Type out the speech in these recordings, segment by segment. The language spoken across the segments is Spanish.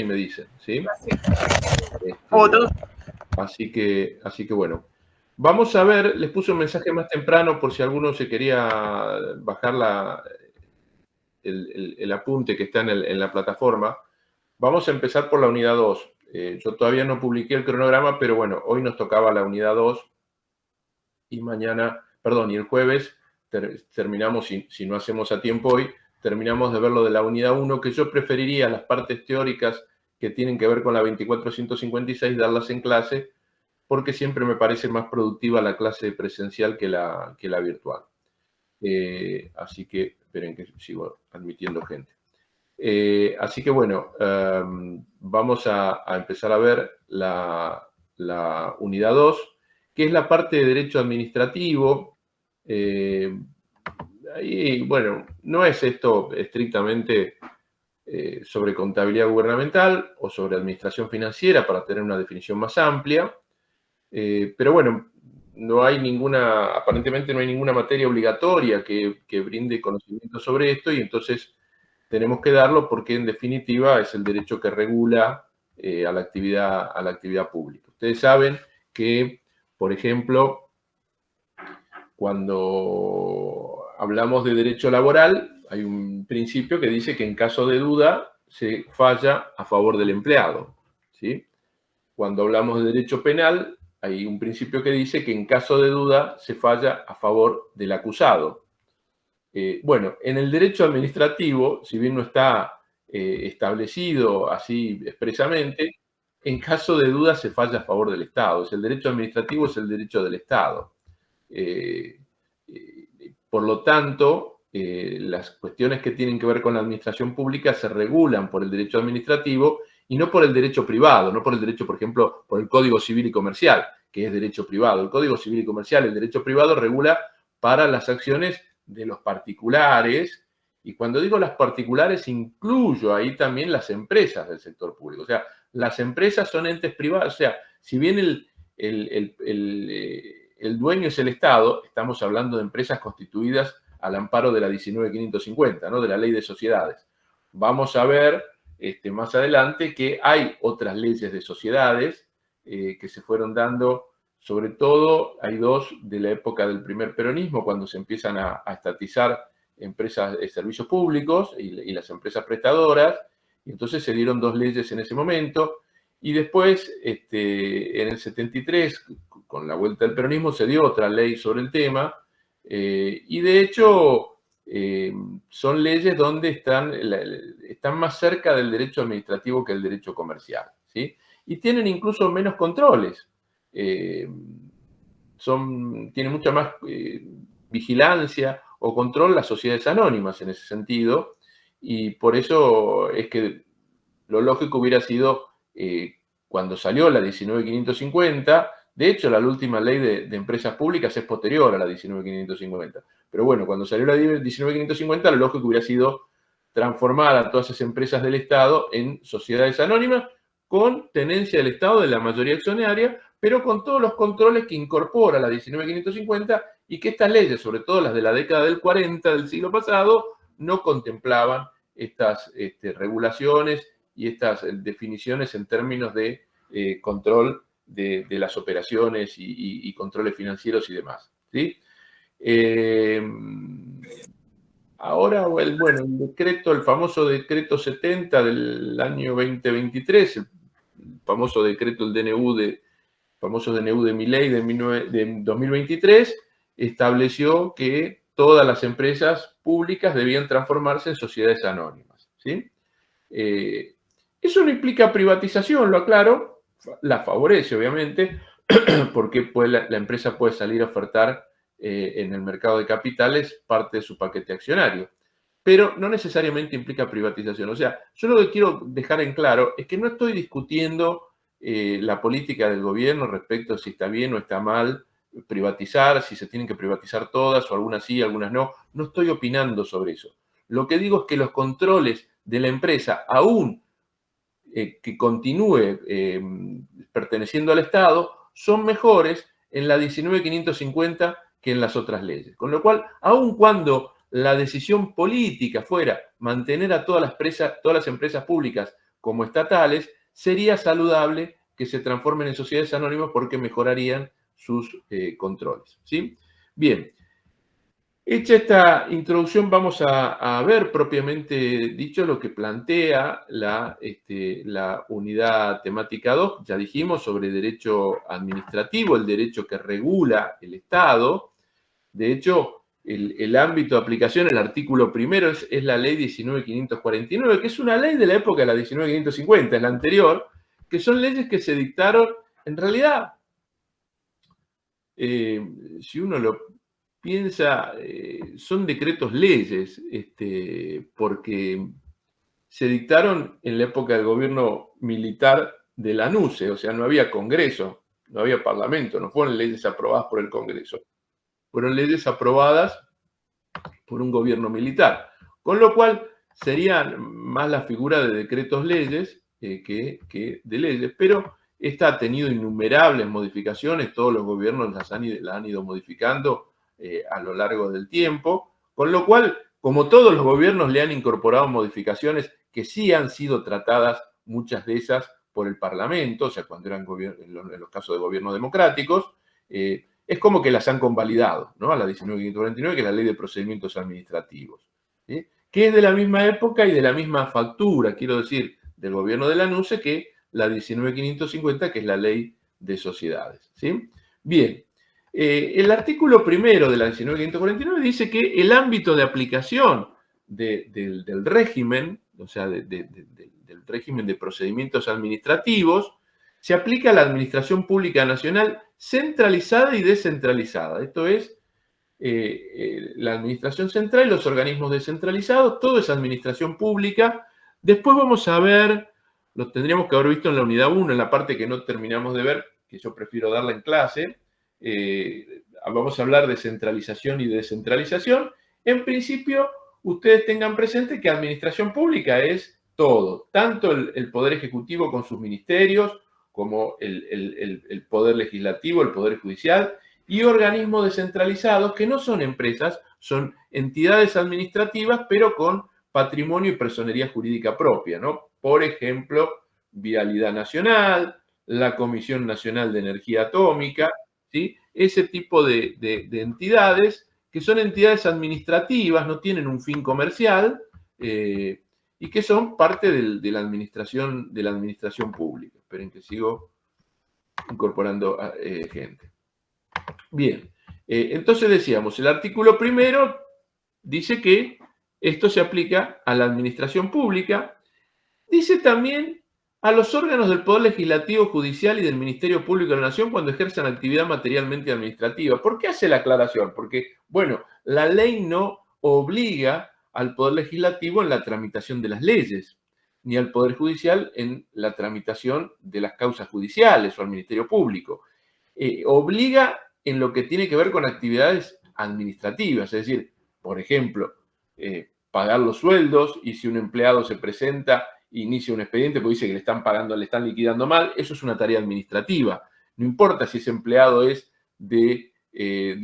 y me dicen, ¿sí? Otros. Así que bueno. Vamos a ver, les puse un mensaje más temprano por si alguno se quería bajar el apunte que está en la plataforma. Vamos a empezar por la unidad 2. Yo todavía no publiqué el cronograma, pero bueno, hoy nos tocaba la unidad 2 y y el jueves terminamos, si no hacemos a tiempo hoy, terminamos de ver lo de la unidad 1, que yo preferiría las partes teóricas que tienen que ver con la 24156 darlas en clase, porque siempre me parece más productiva la clase presencial que la virtual. Así que, esperen que sigo admitiendo gente. Así que bueno, vamos a empezar a ver la unidad 2, que es la parte de derecho administrativo. Y bueno, no es esto estrictamente sobre contabilidad gubernamental o sobre administración financiera para tener una definición más amplia. Pero bueno, aparentemente no hay ninguna materia obligatoria que brinde conocimiento sobre esto, y entonces tenemos que darlo porque en definitiva es el derecho que regula a la actividad pública. Ustedes saben que, por ejemplo, cuando hablamos de derecho laboral, hay un principio que dice que en caso de duda se falla a favor del empleado, ¿sí? Cuando hablamos de derecho penal, hay un principio que dice que en caso de duda se falla a favor del acusado. Bueno, en el derecho administrativo, si bien no está establecido así expresamente, en caso de duda se falla a favor del Estado. El derecho administrativo es el derecho del Estado. Por lo tanto, las cuestiones que tienen que ver con la administración pública se regulan por el derecho administrativo y no por el derecho privado, no por el derecho, por ejemplo, por el Código Civil y Comercial, que es derecho privado. El Código Civil y Comercial, el derecho privado, regula para las acciones de los particulares, y cuando digo las particulares incluyo ahí también las empresas del sector público. O sea, las empresas son entes privados. O sea, si bien el dueño es el Estado, estamos hablando de empresas constituidas al amparo de la 19.550, ¿no? De la Ley de Sociedades. Vamos a ver más adelante que hay otras leyes de sociedades que se fueron dando. Sobre todo, hay dos de la época del primer peronismo, cuando se empiezan a estatizar empresas de servicios públicos y las empresas prestadoras, y entonces se dieron dos leyes en ese momento, y después, en el 73, con la vuelta del peronismo, se dio otra ley sobre el tema, y de hecho son leyes donde están más cerca del derecho administrativo que el derecho comercial, ¿sí? Y tienen incluso menos controles. Tienen mucha más vigilancia o control las sociedades anónimas en ese sentido, y por eso es que lo lógico hubiera sido, cuando salió la 19.550, de hecho la última ley de empresas públicas es posterior a la 19.550, pero bueno, cuando salió la 19.550, lo lógico hubiera sido transformar a todas esas empresas del Estado en sociedades anónimas con tenencia del Estado de la mayoría accionaria, pero con todos los controles que incorpora la 19.550 y que estas leyes, sobre todo las de la década del 40 del siglo pasado, no contemplaban estas regulaciones y estas definiciones en términos de control de las operaciones y controles financieros y demás, ¿sí? Ahora, el decreto, el famoso decreto 70 del año 2023, el famoso decreto, famoso DNU de Milei de 2023, estableció que todas las empresas públicas debían transformarse en sociedades anónimas, ¿sí? Eso no implica privatización, lo aclaro, la favorece obviamente, porque la empresa puede salir a ofertar en el mercado de capitales parte de su paquete accionario, pero no necesariamente implica privatización. O sea, yo lo que quiero dejar en claro es que no estoy discutiendo la política del gobierno respecto a si está bien o está mal privatizar, si se tienen que privatizar todas o algunas sí, algunas no. No estoy opinando sobre eso. Lo que digo es que los controles de la empresa, aún que continúe perteneciendo al Estado, son mejores en la 19.550 que en las otras leyes. Con lo cual, aun cuando la decisión política fuera mantener a todas las empresas públicas como estatales, sería saludable que se transformen en sociedades anónimas porque mejorarían sus controles, ¿sí? Bien, hecha esta introducción, vamos a ver propiamente dicho lo que plantea la unidad temática 2, ya dijimos, sobre derecho administrativo, el derecho que regula el Estado. De hecho, el ámbito de aplicación, el artículo primero, es la ley 19.549, que es una ley de la época de la 19.550, es la anterior, que son leyes que se dictaron, en realidad, si uno lo piensa, son decretos leyes, porque se dictaron en la época del gobierno militar de Lanusse, o sea, no había Congreso, no había Parlamento, no fueron leyes aprobadas por el Congreso, fueron leyes aprobadas por un gobierno militar, con lo cual serían más la figura de decretos leyes que de leyes, pero esta ha tenido innumerables modificaciones, todos los gobiernos la han ido modificando a lo largo del tiempo, con lo cual, como todos los gobiernos le han incorporado modificaciones que sí han sido tratadas, muchas de esas, por el Parlamento, o sea, cuando eran en los casos de gobiernos democráticos, es como que las han convalidado, ¿no? A la 19.549, que es la Ley de Procedimientos Administrativos, ¿sí? Que es de la misma época y de la misma factura, quiero decir, del gobierno de Lanusse, que la 19.550, que es la Ley de Sociedades, ¿sí? Bien, el artículo primero de la 19.549 dice que el ámbito de aplicación del régimen, o sea, del régimen de procedimientos administrativos, se aplica a la administración pública nacional centralizada y descentralizada. Esto es, la administración central y los organismos descentralizados, todo es administración pública. Después vamos a ver, lo tendríamos que haber visto en la unidad 1, en la parte que no terminamos de ver, que yo prefiero darla en clase. Vamos a hablar de centralización y descentralización. En principio, ustedes tengan presente que administración pública es todo, tanto el Poder Ejecutivo con sus ministerios, como el Poder Legislativo, el Poder Judicial, y organismos descentralizados que no son empresas, son entidades administrativas, pero con patrimonio y personería jurídica propia, ¿no? Por ejemplo, Vialidad Nacional, la Comisión Nacional de Energía Atómica, ¿sí? Ese tipo de entidades que son entidades administrativas, no tienen un fin comercial, y que son parte de la administración pública. Esperen que sigo incorporando gente. Bien, entonces decíamos, el artículo primero dice que esto se aplica a la administración pública. Dice también a los órganos del Poder Legislativo, Judicial y del Ministerio Público de la Nación cuando ejerzan actividad materialmente administrativa. ¿Por qué hace la aclaración? Porque, bueno, la ley no obliga al Poder Legislativo en la tramitación de las leyes, ni al Poder Judicial en la tramitación de las causas judiciales o al Ministerio Público. Obliga en lo que tiene que ver con actividades administrativas, es decir, por ejemplo, pagar los sueldos, y si un empleado se presenta inicia un expediente porque dice que le están pagando, le están liquidando mal, eso es una tarea administrativa. No importa si ese empleado es de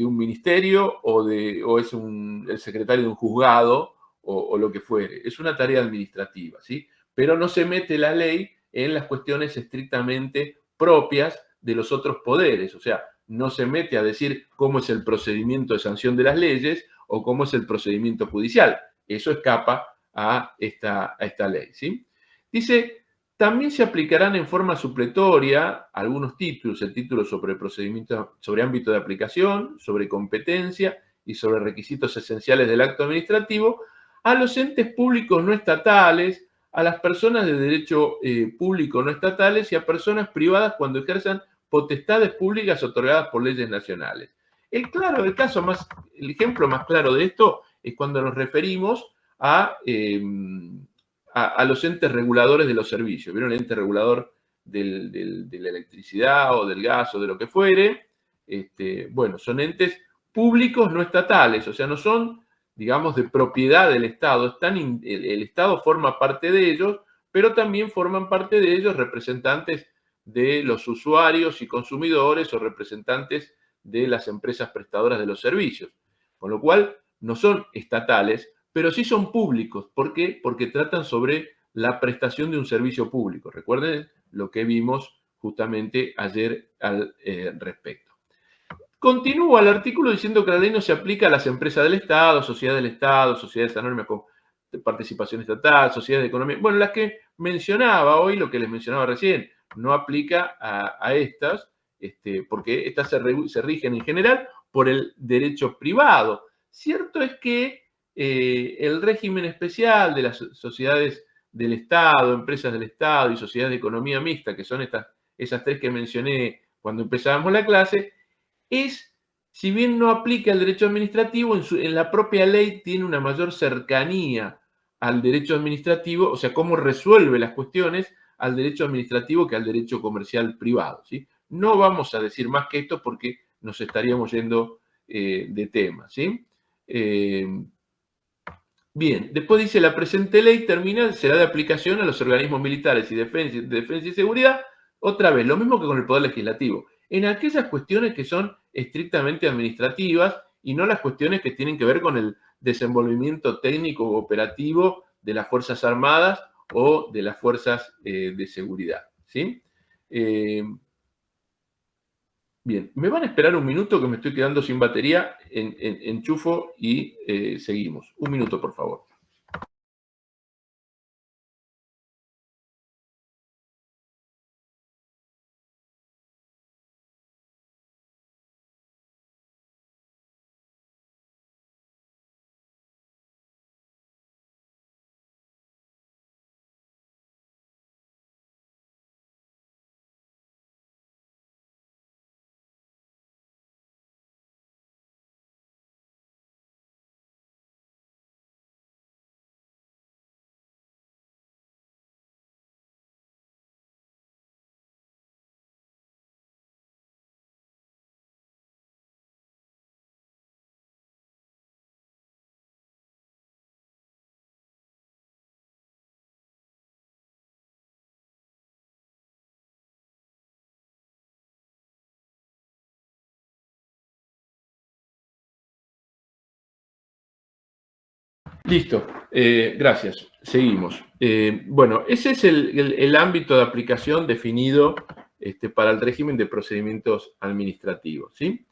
un ministerio o es el secretario de un juzgado o lo que fuere. Es una tarea administrativa, ¿sí? Pero no se mete la ley en las cuestiones estrictamente propias de los otros poderes. O sea, no se mete a decir cómo es el procedimiento de sanción de las leyes o cómo es el procedimiento judicial. Eso escapa a esta ley, ¿sí? Dice, también se aplicarán en forma supletoria algunos títulos, el título sobre procedimiento, sobre ámbito de aplicación, sobre competencia y sobre requisitos esenciales del acto administrativo, a los entes públicos no estatales, a las personas de derecho público no estatales y a personas privadas cuando ejerzan potestades públicas otorgadas por leyes nacionales. El ejemplo más claro de esto es cuando nos referimos a los entes reguladores de los servicios. ¿Vieron el ente regulador de la electricidad o del gas o de lo que fuere? Bueno, son entes públicos no estatales, o sea, no son, digamos, de propiedad del Estado. El Estado forma parte de ellos, pero también forman parte de ellos representantes de los usuarios y consumidores o representantes de las empresas prestadoras de los servicios. Con lo cual, no son estatales, pero sí son públicos. ¿Por qué? Porque tratan sobre la prestación de un servicio público. Recuerden lo que vimos justamente ayer al respecto. Continúa el artículo diciendo que la ley no se aplica a las empresas del Estado, sociedades del Estado, sociedades anónimas con participación estatal, sociedades de economía, bueno, las que mencionaba hoy, lo que les mencionaba recién, no aplica a estas, porque estas se rigen en general por el derecho privado. Cierto es que el régimen especial de las sociedades del Estado, empresas del Estado y sociedades de economía mixta, que son esas tres que mencioné cuando empezábamos la clase, si bien no aplica el derecho administrativo, en la propia ley tiene una mayor cercanía al derecho administrativo, o sea, cómo resuelve las cuestiones al derecho administrativo que al derecho comercial privado, ¿sí? No vamos a decir más que esto porque nos estaríamos yendo de tema, ¿sí? Bien, después dice, la presente ley terminal será de aplicación a los organismos militares y de defensa y seguridad, otra vez, lo mismo que con el Poder Legislativo, en aquellas cuestiones que son estrictamente administrativas y no las cuestiones que tienen que ver con el desenvolvimiento técnico o operativo de las Fuerzas Armadas o de las Fuerzas de Seguridad, ¿sí? Bien, me van a esperar un minuto que me estoy quedando sin batería, enchufo y seguimos. Un minuto, por favor. Listo, gracias. Seguimos. Bueno, ese es el ámbito de aplicación definido para el régimen de procedimientos administrativos, ¿sí?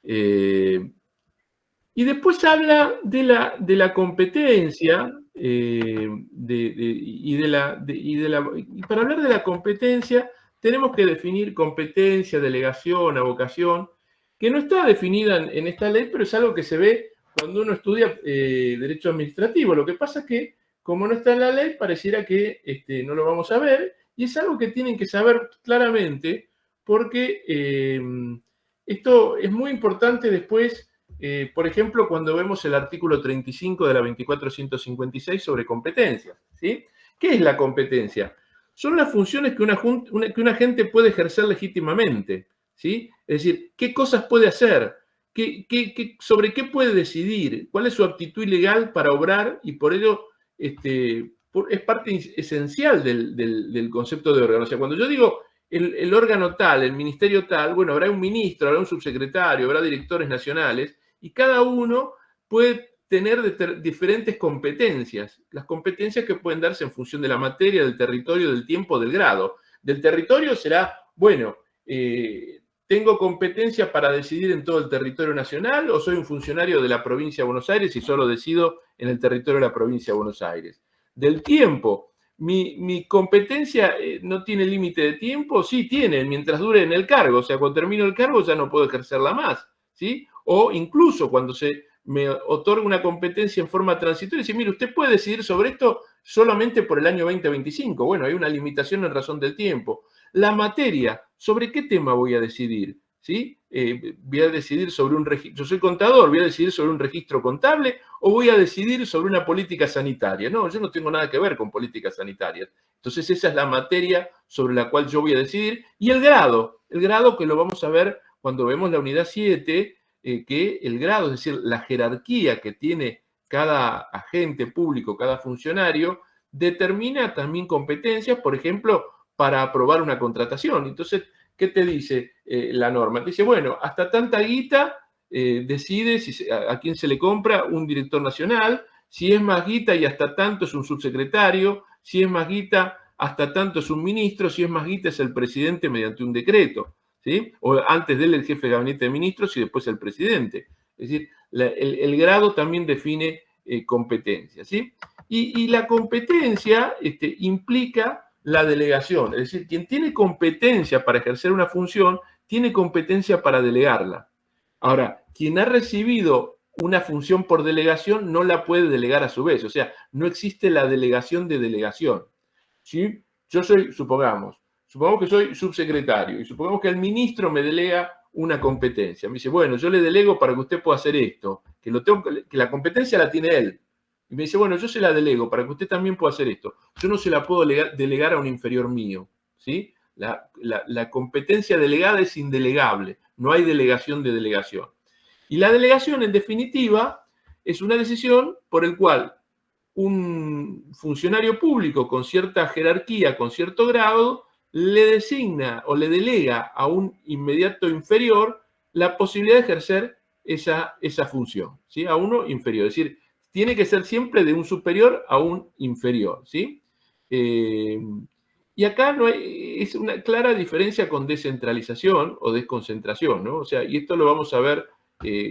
Y después habla de la competencia, y para hablar de la competencia tenemos que definir competencia, delegación, avocación, que no está definida en esta ley, pero es algo que se ve cuando uno estudia derecho administrativo. Lo que pasa es que, como no está en la ley, pareciera que no lo vamos a ver, y es algo que tienen que saber claramente, porque esto es muy importante después. Por ejemplo, cuando vemos el artículo 35 de la 2456 sobre competencias, ¿sí? ¿Qué es la competencia? Son las funciones que un agente puede ejercer legítimamente, ¿sí? Es decir, ¿qué cosas puede hacer? ¿Sobre qué puede decidir? ¿Cuál es su aptitud legal para obrar? Y por ello es parte esencial del concepto de órgano. O sea, cuando yo digo el órgano tal, el ministerio tal, bueno, habrá un ministro, habrá un subsecretario, habrá directores nacionales, y cada uno puede tener diferentes competencias. Las competencias que pueden darse en función de la materia, del territorio, del tiempo, del grado. Del territorio será, bueno, ¿tengo competencia para decidir en todo el territorio nacional o soy un funcionario de la provincia de Buenos Aires y solo decido en el territorio de la provincia de Buenos Aires? Del tiempo, ¿mi competencia no tiene límite de tiempo? Sí, tiene, mientras dure en el cargo. O sea, cuando termino el cargo ya no puedo ejercerla más, ¿sí? O incluso cuando se me otorga una competencia en forma transitoria, decir, mire, usted puede decidir sobre esto solamente por el año 2025. Bueno, hay una limitación en razón del tiempo. La materia, ¿sobre qué tema voy a decidir? ¿Sí? Voy a decidir sobre un registro, yo soy contador, voy a decidir sobre un registro contable o voy a decidir sobre una política sanitaria. No, yo no tengo nada que ver con políticas sanitarias. Entonces esa es la materia sobre la cual yo voy a decidir. Y el grado que lo vamos a ver cuando vemos la unidad 7, que el grado, es decir, la jerarquía que tiene cada agente público, cada funcionario, determina también competencias, por ejemplo, para aprobar una contratación. Entonces, ¿qué te dice la norma? Te dice, bueno, hasta tanta guita decide a quién se le compra un director nacional, si es más guita y hasta tanto es un subsecretario, si es más guita, hasta tanto es un ministro, si es más guita es el presidente mediante un decreto, ¿sí? O antes de él el jefe de gabinete de ministros y después el presidente. Es decir, el grado también define competencia, ¿sí? Y la competencia implica la delegación, es decir, quien tiene competencia para ejercer una función, tiene competencia para delegarla. Ahora, quien ha recibido una función por delegación no la puede delegar a su vez, o sea, no existe la delegación de delegación. ¿Sí? Yo soy, supongamos que soy subsecretario y supongamos que el ministro me delega una competencia. Me dice, bueno, yo le delego para que usted pueda hacer esto, que la competencia la tiene él. Y me dice, bueno, yo se la delego para que usted también pueda hacer esto. Yo no se la puedo delegar a un inferior mío. ¿Sí? La competencia delegada es indelegable. No hay delegación de delegación. Y la delegación, en definitiva, es una decisión por el cual un funcionario público con cierta jerarquía, con cierto grado, le designa o le delega a un inmediato inferior la posibilidad de ejercer esa función, ¿sí? A uno inferior. Es decir, tiene que ser siempre de un superior a un inferior, ¿sí? Y acá no es una clara diferencia con descentralización o desconcentración, ¿no? O sea, y esto lo vamos a ver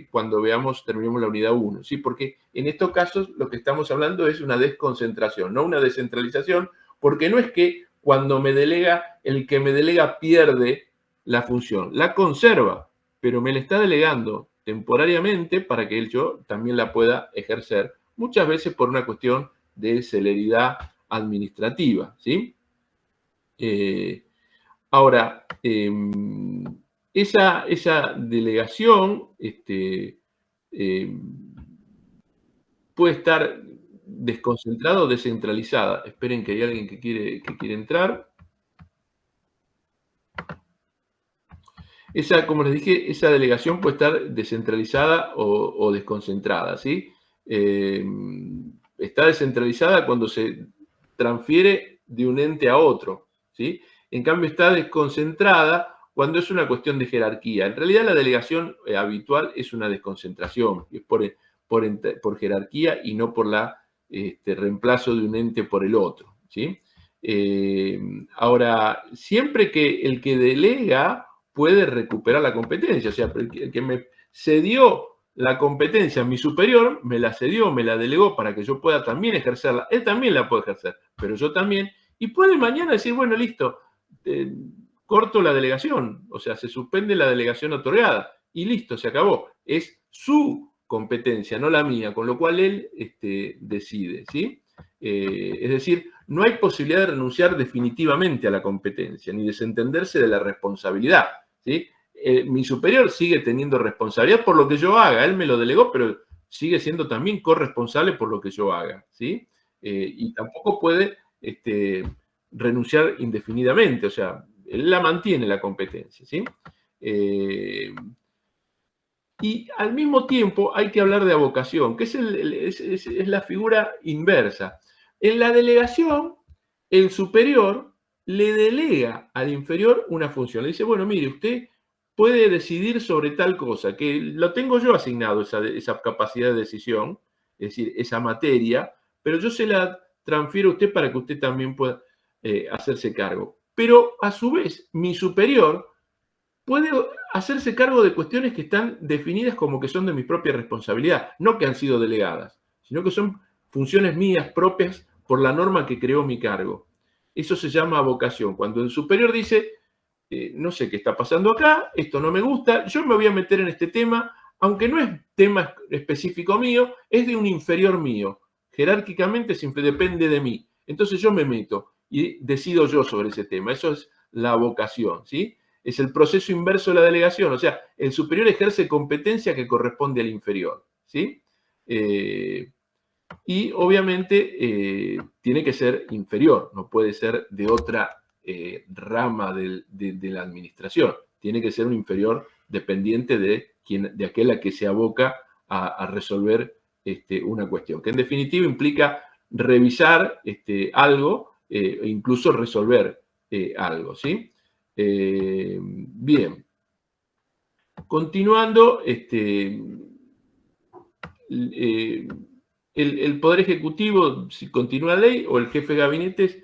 cuando terminemos la unidad 1, ¿sí? Porque en estos casos lo que estamos hablando es una desconcentración, no una descentralización, porque no es que cuando me delega, el que me delega pierde la función, la conserva, pero me la está delegando temporariamente para que yo también la pueda ejercer, muchas veces por una cuestión de celeridad administrativa, ¿sí? Ahora, esa delegación puede estar desconcentrada o descentralizada. Esperen que hay alguien que quiere entrar. Como les dije, esa delegación puede estar descentralizada o desconcentrada, ¿sí? Está descentralizada cuando se transfiere de un ente a otro, ¿sí? En cambio, está desconcentrada cuando es una cuestión de jerarquía. En realidad, la delegación habitual es una desconcentración, es por jerarquía y no por reemplazo de un ente por el otro, ¿sí? Ahora, siempre que el que delega puede recuperar la competencia, o sea, el que me cedió la competencia, mi superior, me la cedió, me la delegó para que yo pueda también ejercerla. Él también la puede ejercer, pero yo también. Y puede mañana decir, bueno, listo, corto la delegación, o sea, se suspende la delegación otorgada y listo, se acabó. Es su competencia, no la mía, con lo cual él decide, ¿sí? Es decir, no hay posibilidad de renunciar definitivamente a la competencia, ni desentenderse de la responsabilidad, ¿sí? Mi superior sigue teniendo responsabilidad por lo que yo haga, él me lo delegó, pero sigue siendo también corresponsable por lo que yo haga, ¿sí? Y tampoco puede renunciar indefinidamente, o sea, él la mantiene la competencia, ¿sí? Y al mismo tiempo hay que hablar de avocación, que es la figura inversa. En la delegación, el superior le delega al inferior una función. Le dice, bueno, mire, usted puede decidir sobre tal cosa, que lo tengo yo asignado, esa capacidad de decisión, es decir, esa materia, pero yo se la transfiero a usted para que usted también pueda hacerse cargo. Pero a su vez, mi superior puede hacerse cargo de cuestiones que están definidas como que son de mi propia responsabilidad, no que han sido delegadas, sino que son funciones mías propias por la norma que creó mi cargo. Eso se llama vocación. Cuando el superior dice, no sé qué está pasando acá, esto no me gusta, yo me voy a meter en este tema, aunque no es tema específico mío, es de un inferior mío. Jerárquicamente siempre depende de mí. Entonces yo me meto y decido yo sobre ese tema. Eso es la vocación, ¿sí? Es el proceso inverso de la delegación, o sea, el superior ejerce competencia que corresponde al inferior, ¿sí? Y obviamente tiene que ser inferior, no puede ser de otra rama de la administración, tiene que ser un inferior dependiente de aquel a que se aboca a resolver una cuestión, que en definitiva implica revisar algo e incluso resolver algo, ¿sí? Bien. Continuando, el Poder Ejecutivo, si continúa la ley, o el jefe de gabinetes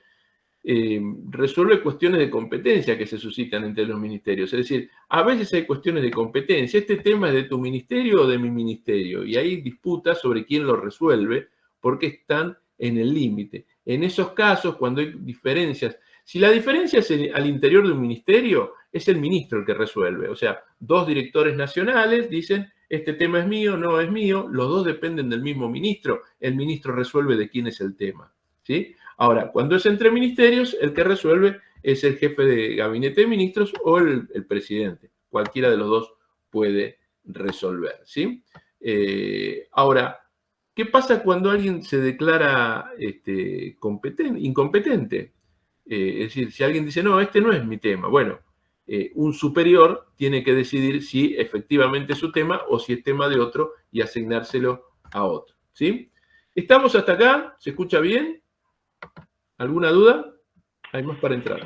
resuelve cuestiones de competencia que se suscitan entre los ministerios. Es decir, a veces hay cuestiones de competencia. Este tema es de tu ministerio o de mi ministerio. Y hay disputas sobre quién lo resuelve porque están en el límite. En esos casos, cuando hay diferencias, si la diferencia es al interior de un ministerio, es el ministro el que resuelve. O sea, dos directores nacionales dicen, este tema es mío, no es mío, los dos dependen del mismo ministro, el ministro resuelve de quién es el tema, ¿sí? Ahora, cuando es entre ministerios, el que resuelve es el jefe de gabinete de ministros o el presidente. Cualquiera de los dos puede resolver, ¿sí? Ahora, ¿qué pasa cuando alguien se declara incompetente? Es decir, si alguien dice, no, este no es mi tema. Bueno, un superior tiene que decidir si efectivamente es su tema o si es tema de otro y asignárselo a otro, ¿sí? ¿Estamos hasta acá? ¿Se escucha bien? ¿Alguna duda? Hay más para entrar.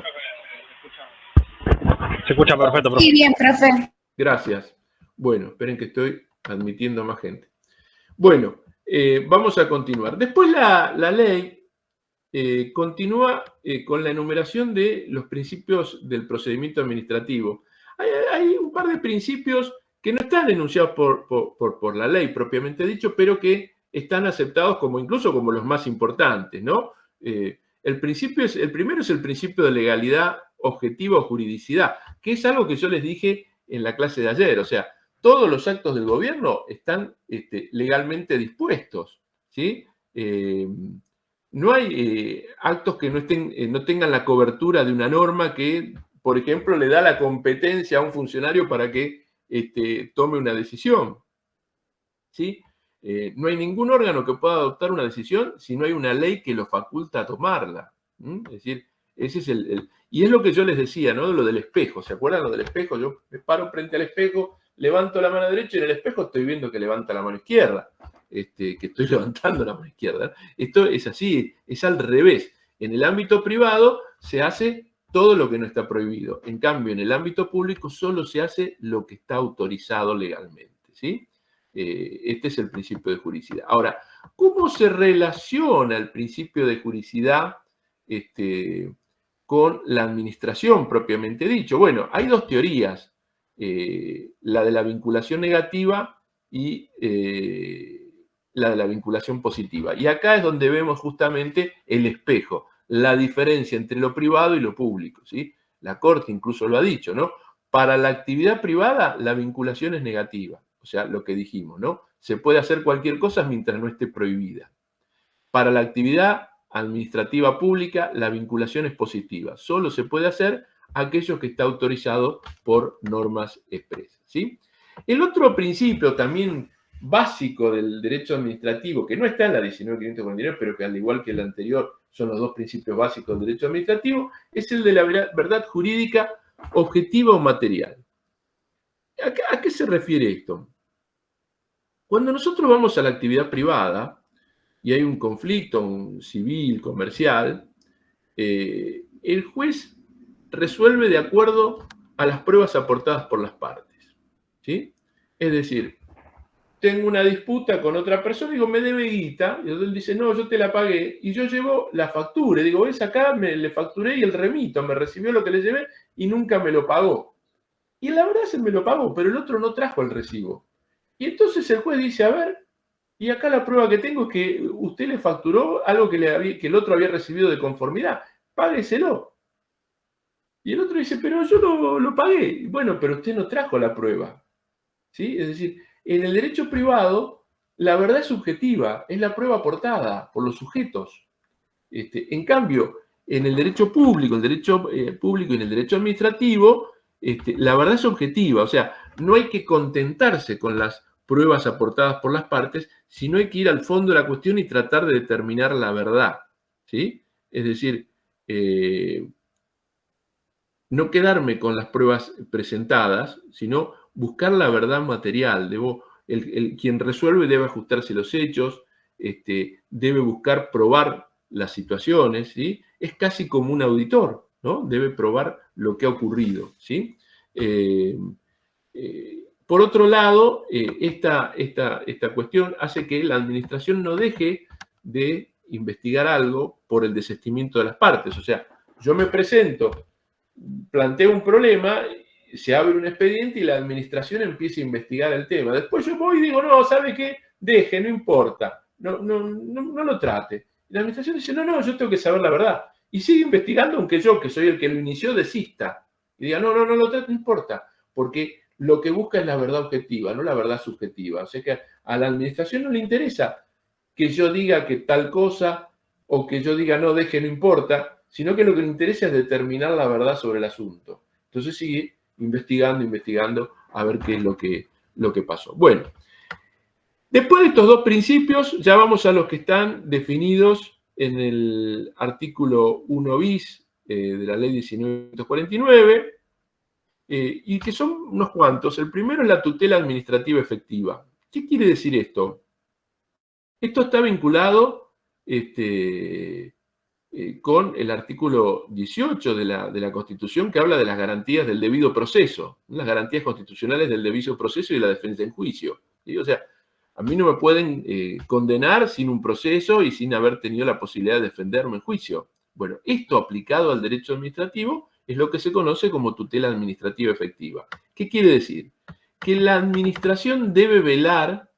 Se escucha perfecto, profe. Sí, bien, profe. Gracias. Bueno, esperen que estoy admitiendo a más gente. Bueno, vamos a continuar. Después la ley continúa con la enumeración de los principios del procedimiento administrativo. Hay un par de principios que no están enunciados por la ley propiamente dicho, pero que están aceptados incluso como los más importantes, ¿no? El primero es el principio de legalidad objetiva o juridicidad, que es algo que yo les dije en la clase de ayer. O sea, todos los actos del gobierno están legalmente dispuestos, ¿sí? No hay actos que no tengan la cobertura de una norma que, por ejemplo, le da la competencia a un funcionario para que tome una decisión, ¿sí? No hay ningún órgano que pueda adoptar una decisión si no hay una ley que lo faculta a tomarla. Es decir, ese es y es lo que yo les decía, ¿no? Lo del espejo. ¿Se acuerdan lo del espejo? Yo me paro frente al espejo, levanto la mano derecha y en el espejo estoy viendo que levanta la mano izquierda. Que estoy levantando la mano izquierda. Esto es así, es al revés. En el ámbito privado se hace todo lo que no está prohibido. En cambio, en el ámbito público solo se hace lo que está autorizado legalmente, ¿sí? Este es el principio de juridicidad. Ahora, ¿cómo se relaciona el principio de juridicidad con la administración propiamente dicho? Bueno, hay dos teorías, la de la vinculación negativa y la de la vinculación positiva. Y acá es donde vemos justamente el espejo, la diferencia entre lo privado y lo público, ¿sí? La Corte incluso lo ha dicho, ¿no? Para la actividad privada, la vinculación es negativa. O sea, lo que dijimos, ¿no? Se puede hacer cualquier cosa mientras no esté prohibida. Para la actividad administrativa pública, la vinculación es positiva. Solo se puede hacer aquello que está autorizado por normas expresas, ¿sí? El otro principio también básico del derecho administrativo, que no está en la 19.549, pero que al igual que el anterior son los dos principios básicos del derecho administrativo, es el de la verdad jurídica objetiva o material. ¿A qué se refiere esto? Cuando nosotros vamos a la actividad privada y hay un conflicto civil, comercial, el juez resuelve de acuerdo a las pruebas aportadas por las partes, ¿sí? Es decir, tengo una disputa con otra persona, digo, me debe guita, y él dice, no, yo te la pagué, y yo llevo la factura, digo, ves acá, le facturé y el remito, me recibió lo que le llevé y nunca me lo pagó. Y la verdad se me lo pagó, pero el otro no trajo el recibo. Y entonces el juez dice, a ver, y acá la prueba que tengo es que usted le facturó algo que el otro había recibido de conformidad, págueselo. Y el otro dice, pero yo lo pagué. Bueno, pero usted no trajo la prueba, ¿sí? Es decir, en el derecho privado, la verdad es subjetiva, es la prueba aportada por los sujetos. En cambio, en el derecho público, público y en el derecho administrativo, la verdad es objetiva, o sea, no hay que contentarse con las pruebas aportadas por las partes, sino hay que ir al fondo de la cuestión y tratar de determinar la verdad, ¿sí? Es decir, no quedarme con las pruebas presentadas, sino buscar la verdad material. Quien resuelve debe ajustarse los hechos, debe buscar probar las situaciones, ¿sí? Es casi como un auditor, ¿no? Debe probar lo que ha ocurrido, ¿sí? Por otro lado, esta cuestión hace que la administración no deje de investigar algo por el desistimiento de las partes. O sea, yo me presento, planteo un problema, se abre un expediente y la administración empieza a investigar el tema. Después yo voy y digo, no, ¿sabe qué? Deje, no importa, no lo trate. Y la administración dice, no, yo tengo que saber la verdad. Y sigue investigando, aunque yo, que soy el que lo inició, desista. Y diga, no lo trate, no importa. Porque lo que busca es la verdad objetiva, no la verdad subjetiva. O sea que a la administración no le interesa que yo diga que tal cosa o que yo diga, no, deje, no importa, sino que lo que le interesa es determinar la verdad sobre el asunto. Entonces sigue investigando a ver qué es lo que pasó. Bueno, después de estos dos principios, ya vamos a los que están definidos en el artículo 1 bis de la ley 1949, y que son unos cuantos. El primero es la tutela administrativa efectiva. ¿Qué quiere decir esto? Esto está vinculado con el artículo 18 de la Constitución, que habla de las garantías del debido proceso, las garantías constitucionales del debido proceso y la defensa en juicio. ¿Sí? O sea, a mí no me pueden condenar sin un proceso y sin haber tenido la posibilidad de defenderme en juicio. Bueno, esto aplicado al derecho administrativo es lo que se conoce como tutela administrativa efectiva. ¿Qué quiere decir? Que la administración debe velar,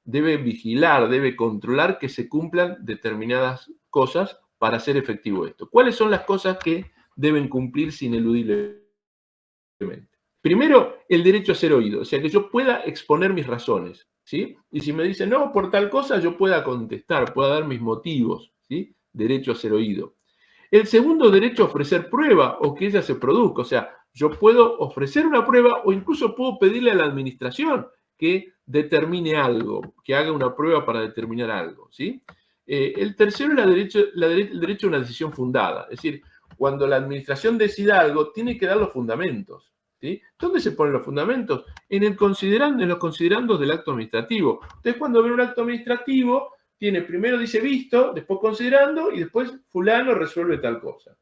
debe vigilar, debe controlar que se cumplan determinadas cosas para hacer efectivo esto. ¿Cuáles son las cosas que deben cumplirse ineludiblemente? Primero, el derecho a ser oído, o sea, que yo pueda exponer mis razones, ¿sí? Y si me dicen, no, por tal cosa, yo pueda contestar, pueda dar mis motivos, ¿sí? Derecho a ser oído. El segundo, derecho a ofrecer prueba o que ella se produzca, o sea, yo puedo ofrecer una prueba o incluso puedo pedirle a la administración que determine algo, que haga una prueba para determinar algo, ¿sí? El tercero es el derecho a una decisión fundada, es decir, cuando la administración decida algo, tiene que dar los fundamentos, ¿sí? ¿Dónde se ponen los fundamentos? En los considerandos del acto administrativo. Entonces, cuando ven un acto administrativo, primero dice visto, después considerando y después fulano resuelve tal cosa.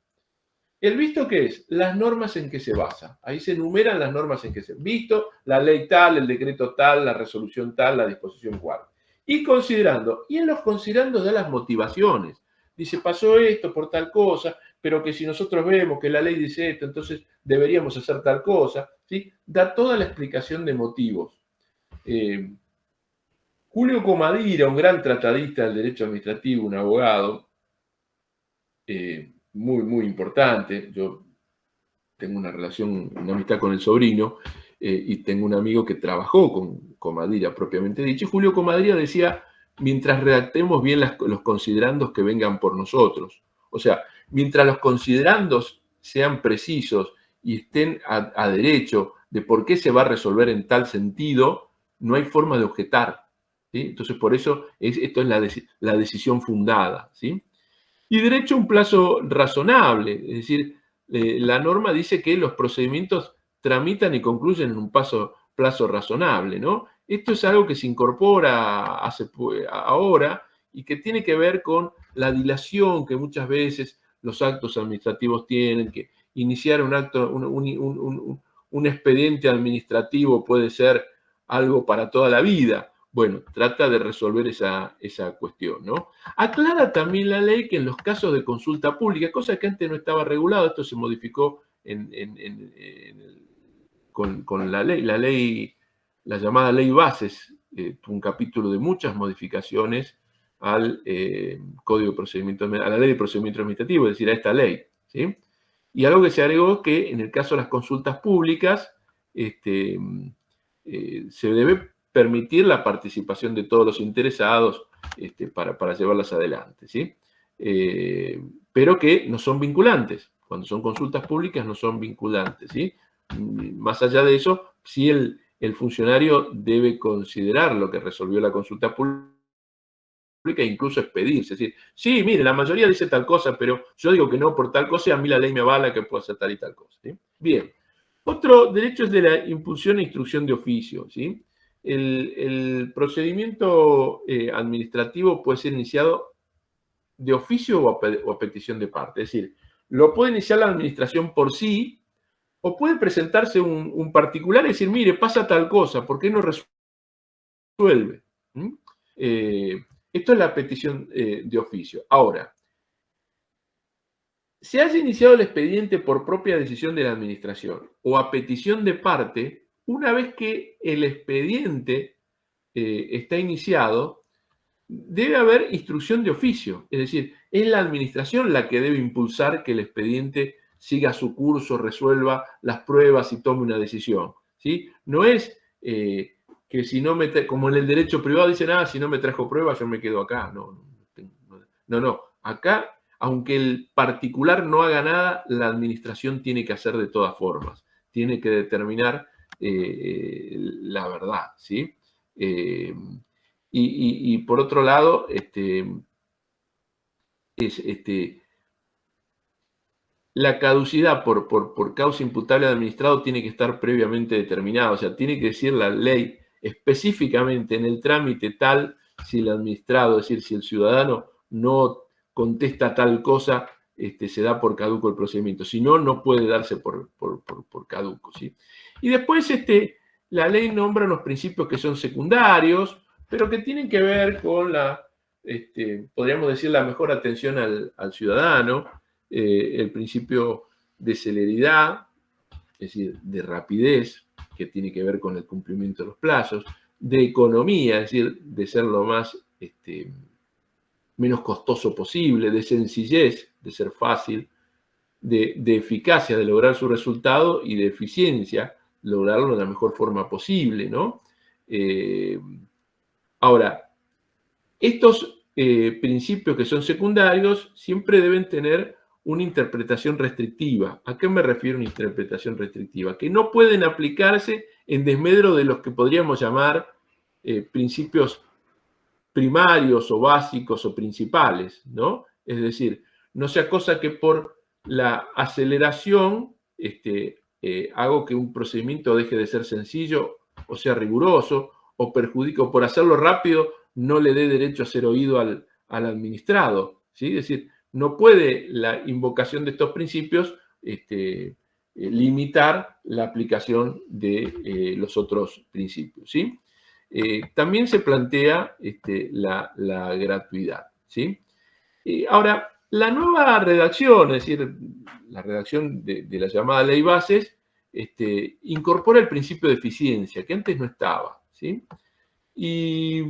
¿El visto qué es? Las normas en que se basa. Ahí se enumeran las normas en que se visto, la ley tal, el decreto tal, la resolución tal, la disposición cual. Y considerando. Y en los considerandos da las motivaciones. Dice, pasó esto por tal cosa, pero que si nosotros vemos que la ley dice esto, entonces deberíamos hacer tal cosa. ¿Sí? Da toda la explicación de motivos. Julio Comadira, un gran tratadista del derecho administrativo, un abogado muy importante. Yo tengo una relación, una amistad con el sobrino, y tengo un amigo que trabajó con Comadira propiamente dicho. Y Julio Comadira decía, mientras redactemos bien los considerandos que vengan por nosotros. O sea, mientras los considerandos sean precisos y estén a derecho de por qué se va a resolver en tal sentido, no hay forma de objetar. ¿Sí? Entonces, por eso esto es la decisión fundada. ¿Sí? Y derecho a un plazo razonable, es decir, la norma dice que los procedimientos tramitan y concluyen en un plazo razonable, ¿no? Esto es algo que se incorpora ahora y que tiene que ver con la dilación que muchas veces los actos administrativos tienen, que iniciar un expediente administrativo puede ser algo para toda la vida. Bueno, trata de resolver esa cuestión, ¿no? Aclara también la ley que en los casos de consulta pública, cosa que antes no estaba regulado, esto se modificó con la ley, la llamada ley bases, un capítulo de muchas modificaciones al Código de Procedimiento, a la ley de procedimiento administrativo, es decir, a esta ley, ¿sí? Y algo que se agregó es que en el caso de las consultas públicas, se debe permitir la participación de todos los interesados para llevarlas adelante, ¿sí? Pero que no son vinculantes. Cuando son consultas públicas no son vinculantes, ¿sí? Más allá de eso, sí el funcionario debe considerar lo que resolvió la consulta pública e incluso expedirse. Es decir, sí, mire, la mayoría dice tal cosa, pero yo digo que no por tal cosa y a mí la ley me avala que puedo hacer tal y tal cosa, ¿sí? Bien. Otro derecho es de la impulsión e instrucción de oficio, ¿sí? El procedimiento administrativo puede ser iniciado de oficio o a petición de parte. Es decir, lo puede iniciar la administración por sí O puede presentarse un particular y decir, mire, pasa tal cosa, ¿por qué no resuelve? Esto es la petición de oficio. Ahora, se haya iniciado el expediente por propia decisión de la administración o a petición de parte, una vez que el expediente está iniciado, debe haber instrucción de oficio. Es decir, es la administración la que debe impulsar que el expediente siga su curso, resuelva las pruebas y tome una decisión. ¿Sí? No es que si no me, como en el derecho privado dicen, si no me trajo pruebas, yo me quedo acá. No. Acá, aunque el particular no haga nada, la administración tiene que hacer de todas formas. Tiene que determinar la verdad, ¿sí? Y por otro lado, la caducidad por causa imputable al administrado tiene que estar previamente determinada. O sea, tiene que decir la ley específicamente en el trámite tal, si el administrado, es decir, si el ciudadano no contesta tal cosa, se da por caduco el procedimiento. Si no, no puede darse por caduco, ¿sí? Y después la ley nombra unos principios que son secundarios, pero que tienen que ver con podríamos decir, la mejor atención al ciudadano, el principio de celeridad, es decir, de rapidez, que tiene que ver con el cumplimiento de los plazos, de economía, es decir, de ser lo más menos costoso posible, de sencillez, de ser fácil, de eficacia, de lograr su resultado, y de eficiencia, lograrlo de la mejor forma posible, ¿no? Ahora, estos principios que son secundarios siempre deben tener una interpretación restrictiva. ¿A qué me refiero una interpretación restrictiva? Que no pueden aplicarse en desmedro de los que podríamos llamar principios primarios o básicos o principales, ¿no? Es decir, no sea cosa que por la aceleración hago que un procedimiento deje de ser sencillo o sea riguroso, o perjudico por hacerlo rápido, no le dé derecho a ser oído al administrado, ¿sí? Es decir, no puede la invocación de estos principios limitar la aplicación de los otros principios, ¿sí? También se plantea la gratuidad, ¿sí? Ahora, la nueva redacción, es decir, la redacción de la llamada ley bases, incorpora el principio de eficiencia, que antes no estaba, ¿sí? Y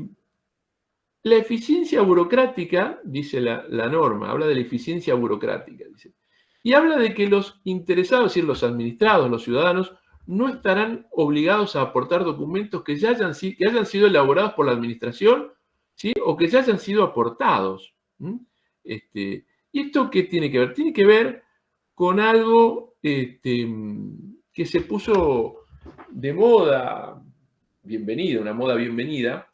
la eficiencia burocrática, dice la norma, habla de la eficiencia burocrática, dice, y habla de que los interesados, es decir, los administrados, los ciudadanos, no estarán obligados a aportar documentos que hayan sido elaborados por la administración, ¿sí? O que ya hayan sido aportados. ¿Y esto qué tiene que ver? Tiene que ver con algo que se puso de moda, bienvenida, una moda bienvenida,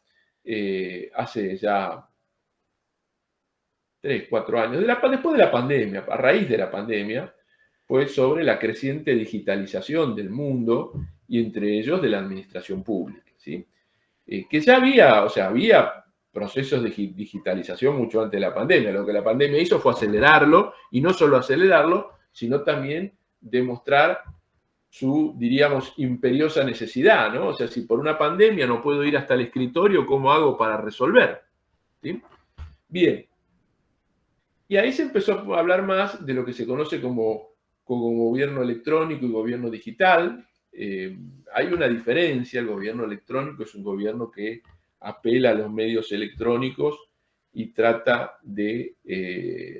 hace ya 3, 4 años, después de la pandemia, a raíz de la pandemia, fue sobre la creciente digitalización del mundo y entre ellos de la administración pública, ¿sí? Que ya había procesos de digitalización mucho antes de la pandemia. Lo que la pandemia hizo fue acelerarlo, y no solo acelerarlo, sino también demostrar su, diríamos, imperiosa necesidad, ¿no? O sea, si por una pandemia no puedo ir hasta el escritorio, ¿cómo hago para resolver? ¿Sí? Bien. Y ahí se empezó a hablar más de lo que se conoce como gobierno electrónico y gobierno digital. Hay una diferencia: el gobierno electrónico es un gobierno que apela a los medios electrónicos y trata de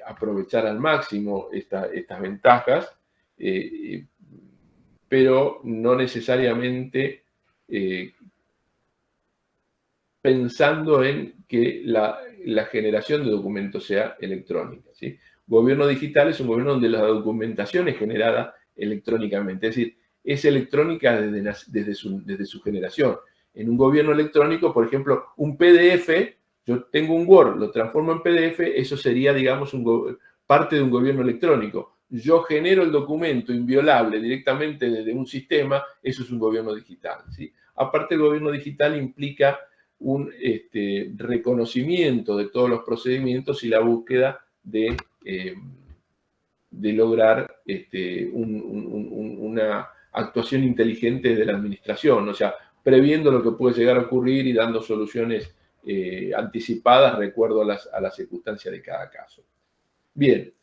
aprovechar al máximo estas ventajas, pero no necesariamente pensando en que la generación de documentos sea electrónica, ¿sí? Gobierno digital es un gobierno donde la documentación es generada electrónicamente, es decir, es electrónica desde su generación. En un gobierno electrónico, por ejemplo, un PDF, yo tengo un Word, lo transformo en PDF, eso sería, digamos, parte de un gobierno electrónico. Yo genero el documento inviolable directamente desde un sistema, eso es un gobierno digital, ¿sí? Aparte, el gobierno digital implica un reconocimiento de todos los procedimientos y la búsqueda de de lograr una actuación inteligente de la administración, o sea, previendo lo que puede llegar a ocurrir y dando soluciones anticipadas de acuerdo a las circunstancias de cada caso. Bien,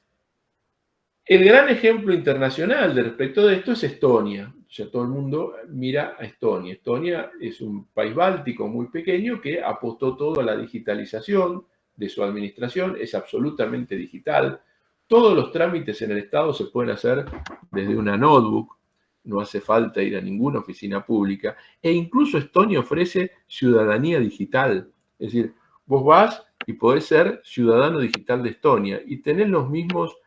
el gran ejemplo internacional de respecto de esto es Estonia. O sea, todo el mundo mira a Estonia. Estonia es un país báltico muy pequeño que apostó todo a la digitalización de su administración, es absolutamente digital. Todos los trámites en el Estado se pueden hacer desde una notebook, no hace falta ir a ninguna oficina pública, e incluso Estonia ofrece ciudadanía digital. Es decir, vos vas y podés ser ciudadano digital de Estonia y tenés los mismos